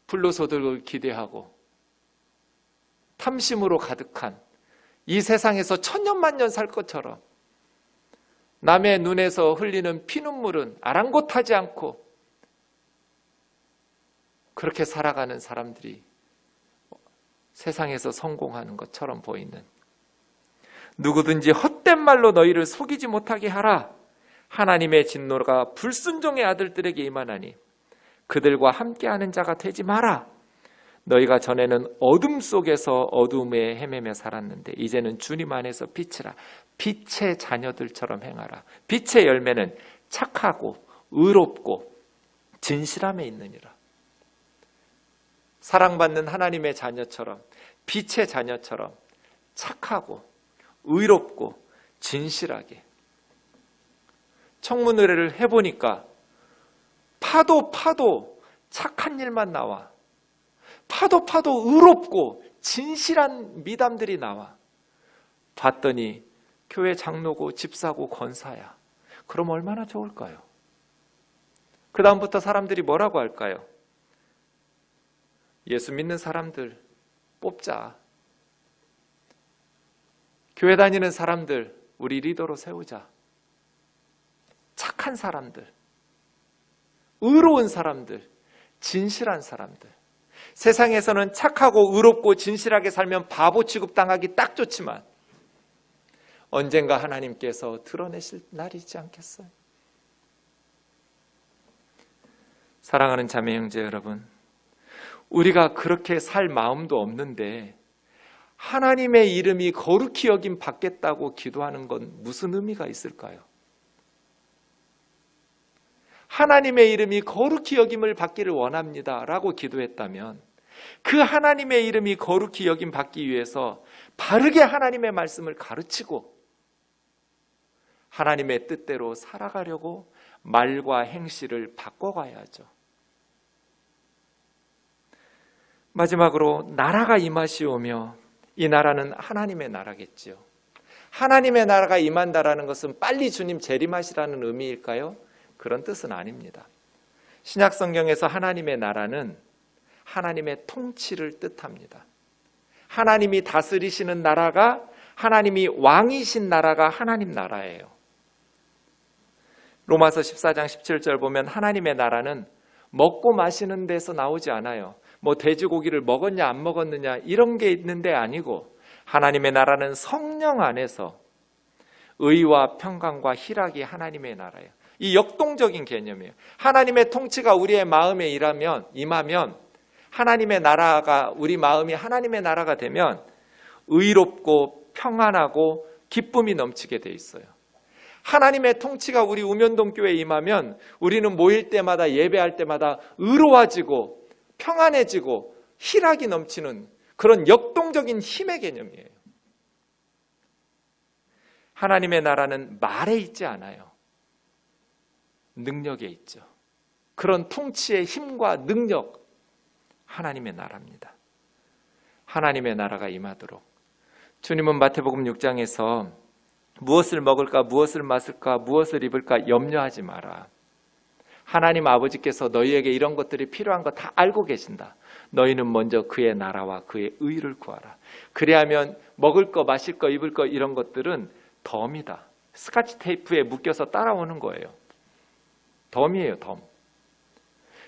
불로소득을 기대하고 탐심으로 가득한 이 세상에서 천년만년 살 것처럼 남의 눈에서 흘리는 피눈물은 아랑곳하지 않고 그렇게 살아가는 사람들이 세상에서 성공하는 것처럼 보이는, 누구든지 헛된 말로 너희를 속이지 못하게 하라. 하나님의 진노가 불순종의 아들들에게 임하나니 그들과 함께하는 자가 되지 마라. 너희가 전에는 어둠 속에서 어둠에 헤매며 살았는데 이제는 주님 안에서 빛이라. 빛의 자녀들처럼 행하라. 빛의 열매는 착하고 의롭고 진실함에 있느니라. 사랑받는 하나님의 자녀처럼, 빛의 자녀처럼 착하고 의롭고 진실하게. 청문회를 해보니까 파도 착한 일만 나와. 파도 의롭고 진실한 미담들이 나와. 봤더니 교회 장로고 집사고 권사야. 그럼 얼마나 좋을까요? 그 다음부터 사람들이 뭐라고 할까요? 예수 믿는 사람들 뽑자. 교회 다니는 사람들 우리 리더로 세우자. 착한 사람들, 의로운 사람들, 진실한 사람들. 세상에서는 착하고 의롭고 진실하게 살면 바보 취급당하기 딱 좋지만 언젠가 하나님께서 드러내실 날이지 않겠어요? 사랑하는 자매 형제 여러분, 우리가 그렇게 살 마음도 없는데 하나님의 이름이 거룩히 여김 받겠다고 기도하는 건 무슨 의미가 있을까요? 하나님의 이름이 거룩히 여김을 받기를 원합니다 라고 기도했다면 그 하나님의 이름이 거룩히 여김 받기 위해서 바르게 하나님의 말씀을 가르치고 하나님의 뜻대로 살아가려고 말과 행실을 바꿔가야죠. 마지막으로 나라가 임하시오며, 이 나라는 하나님의 나라겠지요. 하나님의 나라가 임한다라는 것은 빨리 주님 재림하시라는 의미일까요? 그런 뜻은 아닙니다. 신약 성경에서 하나님의 나라는 하나님의 통치를 뜻합니다. 하나님이 다스리시는 나라가, 하나님이 왕이신 나라가 하나님 나라예요. 로마서 14장 17절 보면 하나님의 나라는 먹고 마시는 데서 나오지 않아요. 뭐 돼지고기를 먹었냐 안 먹었느냐 이런 게 있는데 아니고 하나님의 나라는 성령 안에서 의와 평강과 희락이 하나님의 나라예요. 이 역동적인 개념이에요. 하나님의 통치가 우리의 마음에 임하면 하나님의 나라가, 우리 마음이 하나님의 나라가 되면 의롭고 평안하고 기쁨이 넘치게 돼 있어요. 하나님의 통치가 우리 우면동교회에 임하면 우리는 모일 때마다 예배할 때마다 의로워지고 평안해지고 희락이 넘치는 그런 역동적인 힘의 개념이에요. 하나님의 나라는 말에 있지 않아요. 능력에 있죠. 그런 통치의 힘과 능력, 하나님의 나라입니다. 하나님의 나라가 임하도록 주님은 마태복음 6장에서 무엇을 먹을까, 무엇을 마실까, 무엇을 입을까 염려하지 마라. 하나님 아버지께서 너희에게 이런 것들이 필요한 거 다 알고 계신다. 너희는 먼저 그의 나라와 그의 의를 구하라. 그래야면 먹을 거, 마실 거, 입을 거 이런 것들은 덤이다. 스카치 테이프에 묶여서 따라오는 거예요. 덤이에요, 덤.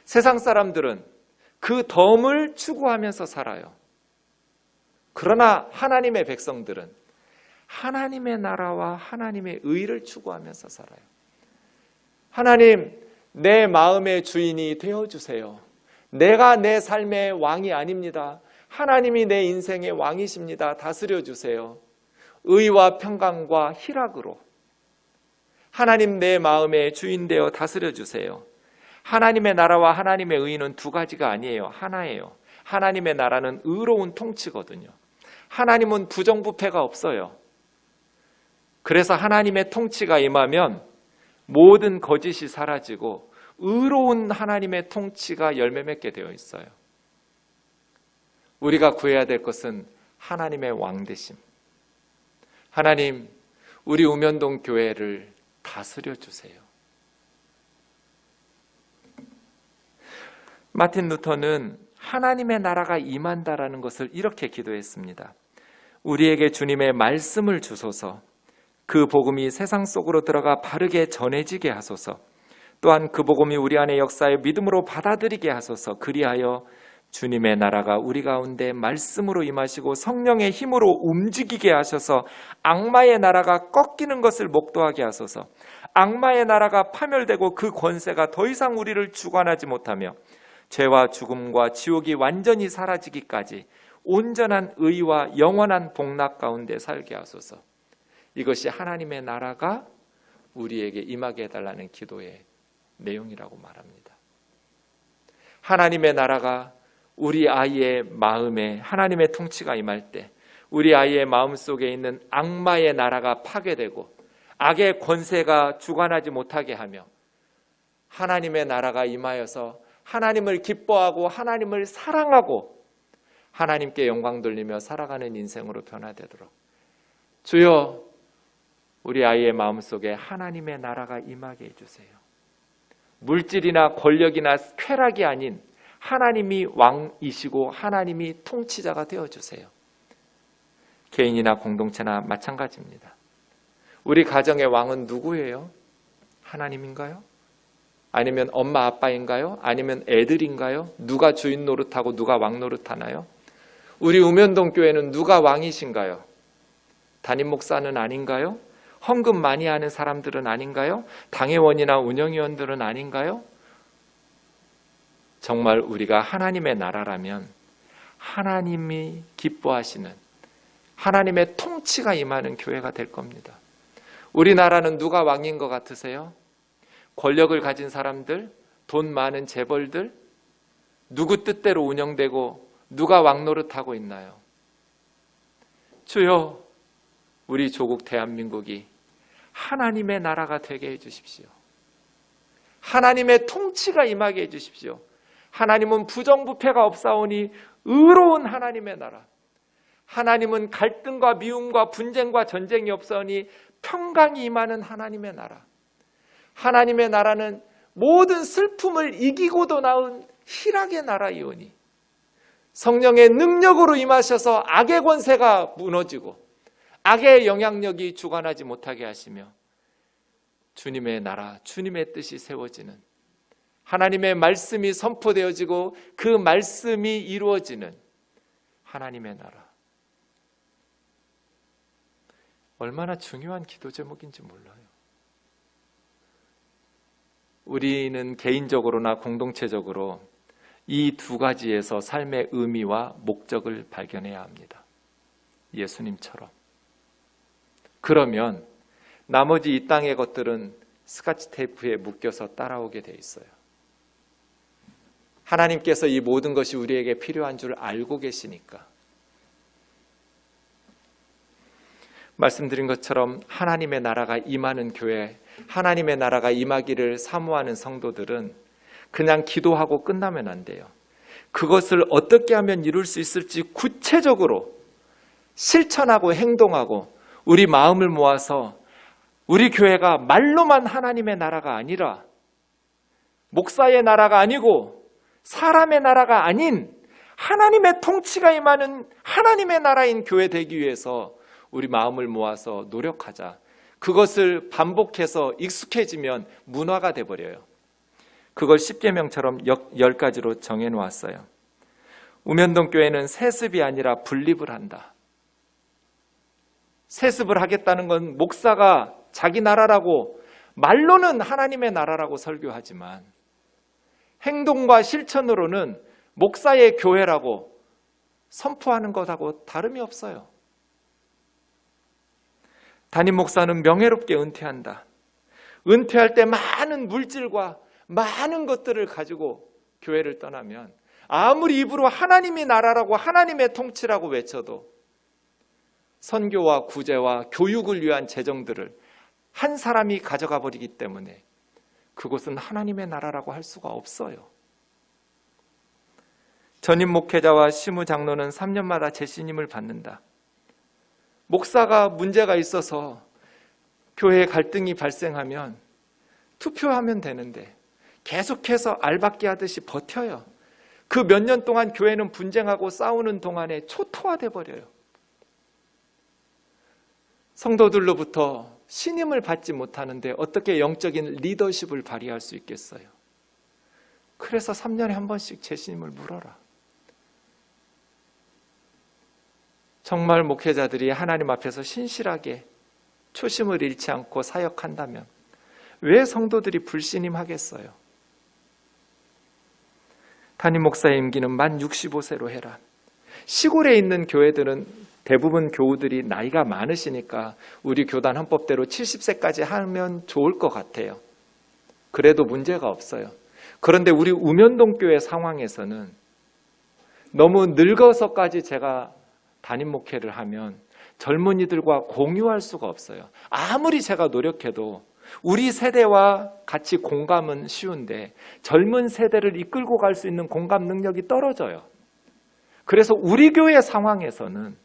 세상 사람들은 그 덤을 추구하면서 살아요. 그러나 하나님의 백성들은 하나님의 나라와 하나님의 의를 추구하면서 살아요. 하나님, 내 마음의 주인이 되어주세요. 내가 내 삶의 왕이 아닙니다. 하나님이 내 인생의 왕이십니다. 다스려주세요. 의와 평강과 희락으로 하나님 내 마음의 주인 되어 다스려주세요. 하나님의 나라와 하나님의 의는 두 가지가 아니에요. 하나예요. 하나님의 나라는 의로운 통치거든요. 하나님은 부정부패가 없어요. 그래서 하나님의 통치가 임하면 모든 거짓이 사라지고 의로운 하나님의 통치가 열매 맺게 되어 있어요. 우리가 구해야 될 것은 하나님의 왕되심. 하나님, 우리 우면동 교회를 다스려 주세요. 마틴 루터는 하나님의 나라가 임한다라는 것을 이렇게 기도했습니다. 우리에게 주님의 말씀을 주소서. 그 복음이 세상 속으로 들어가 바르게 전해지게 하소서. 또한 그 복음이 우리 안에 역사에 믿음으로 받아들이게 하소서. 그리하여 주님의 나라가 우리 가운데 말씀으로 임하시고 성령의 힘으로 움직이게 하셔서 악마의 나라가 꺾이는 것을 목도하게 하소서. 악마의 나라가 파멸되고 그 권세가 더 이상 우리를 주관하지 못하며 죄와 죽음과 지옥이 완전히 사라지기까지 온전한 의와 영원한 복락 가운데 살게 하소서. 이것이 하나님의 나라가 우리에게 임하게 해달라는 기도의 내용이라고 말합니다. 하나님의 나라가 우리 아이의 마음에 하나님의 통치가 임할 때 우리 아이의 마음속에 있는 악마의 나라가 파괴되고 악의 권세가 주관하지 못하게 하며 하나님의 나라가 임하여서 하나님을 기뻐하고 하나님을 사랑하고 하나님께 영광 돌리며 살아가는 인생으로 변화되도록 주여 우리 아이의 마음속에 하나님의 나라가 임하게 해주세요. 물질이나 권력이나 쾌락이 아닌 하나님이 왕이시고 하나님이 통치자가 되어주세요. 개인이나 공동체나 마찬가지입니다. 우리 가정의 왕은 누구예요? 하나님인가요? 아니면 엄마 아빠인가요? 아니면 애들인가요? 누가 주인 노릇하고 누가 왕 노릇하나요? 우리 우면동 교회는 누가 왕이신가요? 담임 목사는 아닌가요? 헌금 많이 하는 사람들은 아닌가요? 당회원이나 운영위원들은 아닌가요? 정말 우리가 하나님의 나라라면 하나님이 기뻐하시는 하나님의 통치가 임하는 교회가 될 겁니다. 우리나라는 누가 왕인 것 같으세요? 권력을 가진 사람들, 돈 많은 재벌들, 누구 뜻대로 운영되고 누가 왕 노릇하고 있나요? 주여, 우리 조국 대한민국이 하나님의 나라가 되게 해주십시오. 하나님의 통치가 임하게 해주십시오. 하나님은 부정부패가 없사오니 의로운 하나님의 나라. 하나님은 갈등과 미움과 분쟁과 전쟁이 없사오니 평강이 임하는 하나님의 나라. 하나님의 나라는 모든 슬픔을 이기고도 나은 희락의 나라이오니 성령의 능력으로 임하셔서 악의 권세가 무너지고 악의 영향력이 주관하지 못하게 하시며 주님의 나라, 주님의 뜻이 세워지는 하나님의 말씀이 선포되어지고 그 말씀이 이루어지는 하나님의 나라. 얼마나 중요한 기도 제목인지 몰라요. 우리는 개인적으로나 공동체적으로 이 두 가지에서 삶의 의미와 목적을 발견해야 합니다. 예수님처럼. 그러면 나머지 이 땅의 것들은 스카치 테이프에 묶여서 따라오게 돼 있어요. 하나님께서 이 모든 것이 우리에게 필요한 줄 알고 계시니까. 말씀드린 것처럼 하나님의 나라가 임하는 교회, 하나님의 나라가 임하기를 사모하는 성도들은 그냥 기도하고 끝나면 안 돼요. 그것을 어떻게 하면 이룰 수 있을지 구체적으로 실천하고 행동하고 우리 마음을 모아서 우리 교회가 말로만 하나님의 나라가 아니라 목사의 나라가 아니고 사람의 나라가 아닌 하나님의 통치가 임하는 하나님의 나라인 교회 되기 위해서 우리 마음을 모아서 노력하자. 그것을 반복해서 익숙해지면 문화가 돼버려요. 그걸 10계명처럼 10가지로 정해놓았어요. 우면동 교회는 세습이 아니라 분립을 한다. 세습을 하겠다는 건 목사가 자기 나라라고 말로는 하나님의 나라라고 설교하지만 행동과 실천으로는 목사의 교회라고 선포하는 것하고 다름이 없어요. 담임 목사는 명예롭게 은퇴한다. 은퇴할 때 많은 물질과 많은 것들을 가지고 교회를 떠나면 아무리 입으로 하나님이 나라라고 하나님의 통치라고 외쳐도 선교와 구제와 교육을 위한 재정들을 한 사람이 가져가 버리기 때문에 그곳은 하나님의 나라라고 할 수가 없어요. 전임 목회자와 시무 장로는 3년마다 재신임을 받는다. 목사가 문제가 있어서 교회에 갈등이 발생하면 투표하면 되는데 계속해서 알박기 하듯이 버텨요. 그 몇 년 동안 교회는 분쟁하고 싸우는 동안에 초토화돼 버려요. 성도들로부터 신임을 받지 못하는데 어떻게 영적인 리더십을 발휘할 수 있겠어요? 그래서 3년에 한 번씩 재신임을 물어라. 정말 목회자들이 하나님 앞에서 신실하게 초심을 잃지 않고 사역한다면 왜 성도들이 불신임하겠어요? 담임 목사의 임기는 만 65세로 해라. 시골에 있는 교회들은 대부분 교우들이 나이가 많으시니까 우리 교단 헌법대로 70세까지 하면 좋을 것 같아요. 그래도 문제가 없어요. 그런데 우리 우면동 교회 상황에서는 너무 늙어서까지 제가 담임 목회를 하면 젊은이들과 공유할 수가 없어요. 아무리 제가 노력해도 우리 세대와 같이 공감은 쉬운데 젊은 세대를 이끌고 갈 수 있는 공감 능력이 떨어져요. 그래서 우리 교회 상황에서는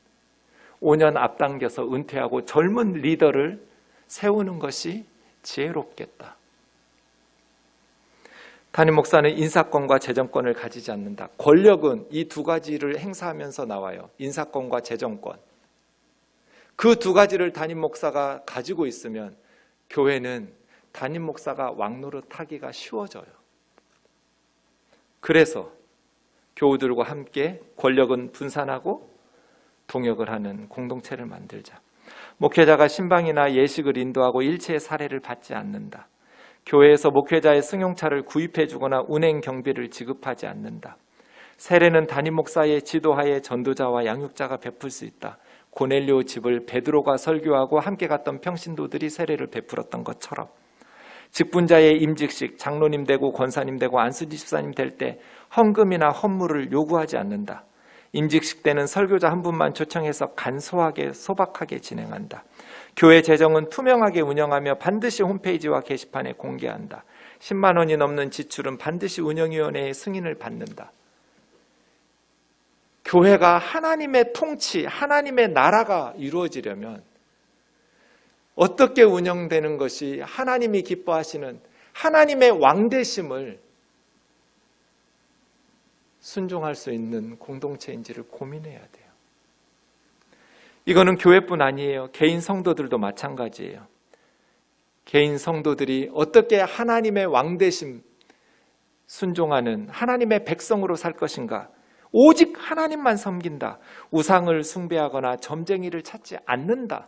5년 앞당겨서 은퇴하고 젊은 리더를 세우는 것이 지혜롭겠다. 담임 목사는 인사권과 재정권을 가지지 않는다. 권력은 이 두 가지를 행사하면서 나와요. 인사권과 재정권. 그 두 가지를 담임 목사가 가지고 있으면 교회는 담임 목사가 왕노릇 하기가 쉬워져요. 그래서 교우들과 함께 권력은 분산하고 동역을 하는 공동체를 만들자. 목회자가 신방이나 예식을 인도하고 일체의 사례를 받지 않는다. 교회에서 목회자의 승용차를 구입해 주거나 운행 경비를 지급하지 않는다. 세례는 담임 목사의 지도하에 전도자와 양육자가 베풀 수 있다. 고넬료 집을 베드로가 설교하고 함께 갔던 평신도들이 세례를 베풀었던 것처럼 직분자의 임직식, 장로님 되고 권사님 되고 안수지 집사님 될 때 헌금이나 헌물을 요구하지 않는다. 임직식 때는 설교자 한 분만 초청해서 간소하게 소박하게 진행한다. 교회 재정은 투명하게 운영하며 반드시 홈페이지와 게시판에 공개한다. 10만 원이 넘는 지출은 반드시 운영위원회의 승인을 받는다. 교회가 하나님의 통치, 하나님의 나라가 이루어지려면 어떻게 운영되는 것이 하나님이 기뻐하시는 하나님의 왕되심을 순종할 수 있는 공동체인지를 고민해야 돼요. 이거는 교회뿐 아니에요. 개인 성도들도 마찬가지예요. 개인 성도들이 어떻게 하나님의 왕되심 순종하는 하나님의 백성으로 살 것인가? 오직 하나님만 섬긴다. 우상을 숭배하거나 점쟁이를 찾지 않는다.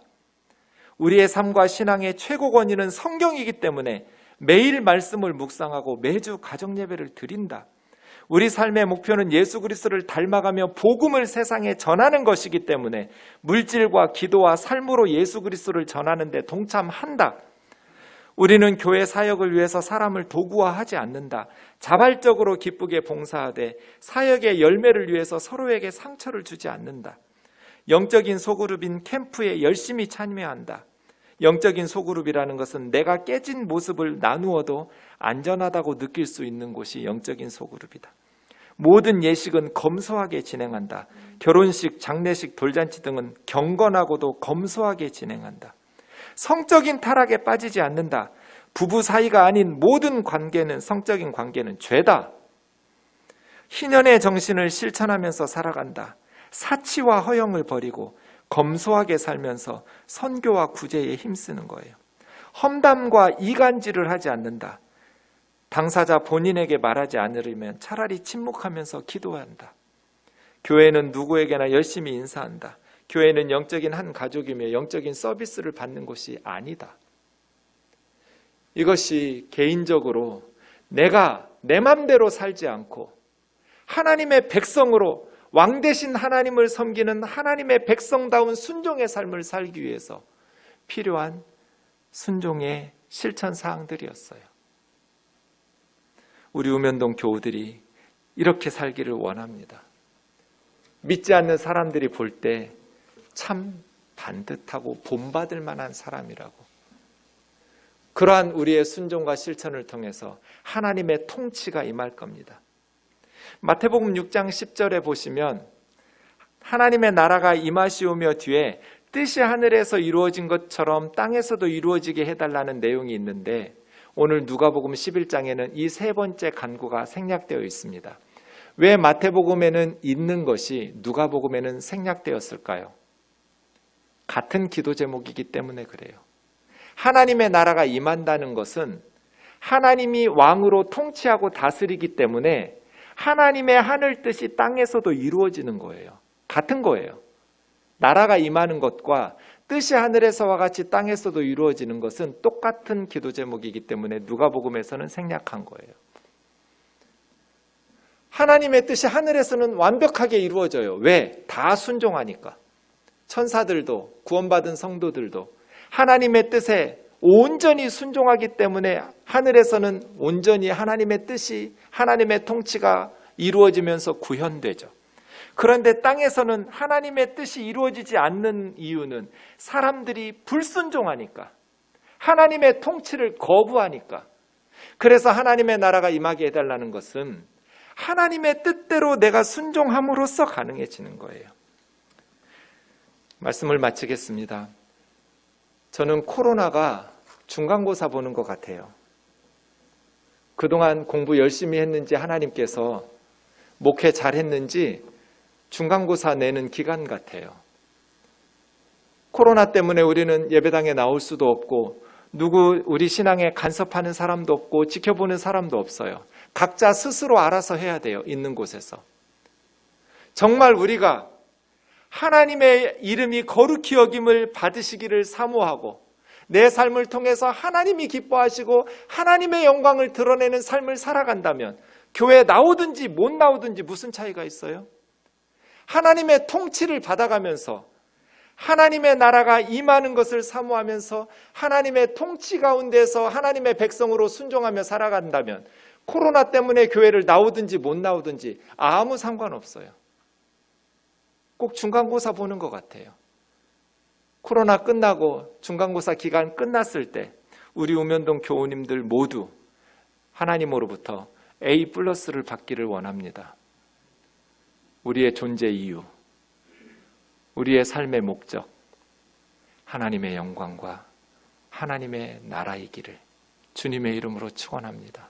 우리의 삶과 신앙의 최고 권위는 성경이기 때문에 매일 말씀을 묵상하고 매주 가정 예배를 드린다. 우리 삶의 목표는 예수 그리스도를 닮아가며 복음을 세상에 전하는 것이기 때문에 물질과 기도와 삶으로 예수 그리스도를 전하는 데 동참한다. 우리는 교회 사역을 위해서 사람을 도구화하지 않는다. 자발적으로 기쁘게 봉사하되 사역의 열매를 위해서 서로에게 상처를 주지 않는다. 영적인 소그룹인 캠프에 열심히 참여한다. 영적인 소그룹이라는 것은 내가 깨진 모습을 나누어도 안전하다고 느낄 수 있는 곳이 영적인 소그룹이다. 모든 예식은 검소하게 진행한다. 결혼식, 장례식, 돌잔치 등은 경건하고도 검소하게 진행한다. 성적인 타락에 빠지지 않는다. 부부 사이가 아닌 모든 관계는, 성적인 관계는 죄다. 희년의 정신을 실천하면서 살아간다. 사치와 허영을 버리고 검소하게 살면서 선교와 구제에 힘쓰는 거예요. 험담과 이간질을 하지 않는다. 당사자 본인에게 말하지 않으려면 차라리 침묵하면서 기도한다. 교회는 누구에게나 열심히 인사한다. 교회는 영적인 한 가족이며 영적인 서비스를 받는 곳이 아니다. 이것이 개인적으로 내가 내 맘대로 살지 않고 하나님의 백성으로 왕 대신 하나님을 섬기는 하나님의 백성다운 순종의 삶을 살기 위해서 필요한 순종의 실천 사항들이었어요. 우리 우면동 교우들이 이렇게 살기를 원합니다. 믿지 않는 사람들이 볼 때 참 반듯하고 본받을 만한 사람이라고. 그러한 우리의 순종과 실천을 통해서 하나님의 통치가 임할 겁니다. 마태복음 6장 10절에 보시면 하나님의 나라가 임하시오며 뒤에 뜻이 하늘에서 이루어진 것처럼 땅에서도 이루어지게 해달라는 내용이 있는데 오늘 누가복음 11장에는 이 세 번째 간구가 생략되어 있습니다. 왜 마태복음에는 있는 것이 누가복음에는 생략되었을까요? 같은 기도 제목이기 때문에 그래요. 하나님의 나라가 임한다는 것은 하나님이 왕으로 통치하고 다스리기 때문에 하나님의 하늘 뜻이 땅에서도 이루어지는 거예요. 같은 거예요. 나라가 임하는 것과 뜻이 하늘에서와 같이 땅에서도 이루어지는 것은 똑같은 기도 제목이기 때문에 누가복음에서는 생략한 거예요. 하나님의 뜻이 하늘에서는 완벽하게 이루어져요. 왜? 다 순종하니까. 천사들도 구원받은 성도들도 하나님의 뜻에 온전히 순종하기 때문에 하늘에서는 온전히 하나님의 뜻이, 하나님의 통치가 이루어지면서 구현되죠. 그런데 땅에서는 하나님의 뜻이 이루어지지 않는 이유는 사람들이 불순종하니까, 하나님의 통치를 거부하니까. 그래서 하나님의 나라가 임하게 해달라는 것은 하나님의 뜻대로 내가 순종함으로써 가능해지는 거예요. 말씀을 마치겠습니다. 저는 코로나가 중간고사 보는 것 같아요. 그동안 공부 열심히 했는지 하나님께서 목회 잘했는지 중간고사 내는 기간 같아요. 코로나 때문에 우리는 예배당에 나올 수도 없고 누구 우리 신앙에 간섭하는 사람도 없고 지켜보는 사람도 없어요. 각자 스스로 알아서 해야 돼요. 있는 곳에서. 정말 우리가 하나님의 이름이 거룩히 여김을 받으시기를 사모하고 내 삶을 통해서 하나님이 기뻐하시고 하나님의 영광을 드러내는 삶을 살아간다면 교회에 나오든지 못 나오든지 무슨 차이가 있어요? 하나님의 통치를 받아가면서 하나님의 나라가 임하는 것을 사모하면서 하나님의 통치 가운데서 하나님의 백성으로 순종하며 살아간다면 코로나 때문에 교회를 나오든지 못 나오든지 아무 상관없어요. 꼭 중간고사 보는 것 같아요. 코로나 끝나고 중간고사 기간 끝났을 때 우리 우면동 교우님들 모두 하나님으로부터 A+를 받기를 원합니다. 우리의 존재 이유, 우리의 삶의 목적, 하나님의 영광과 하나님의 나라이기를 주님의 이름으로 축원합니다.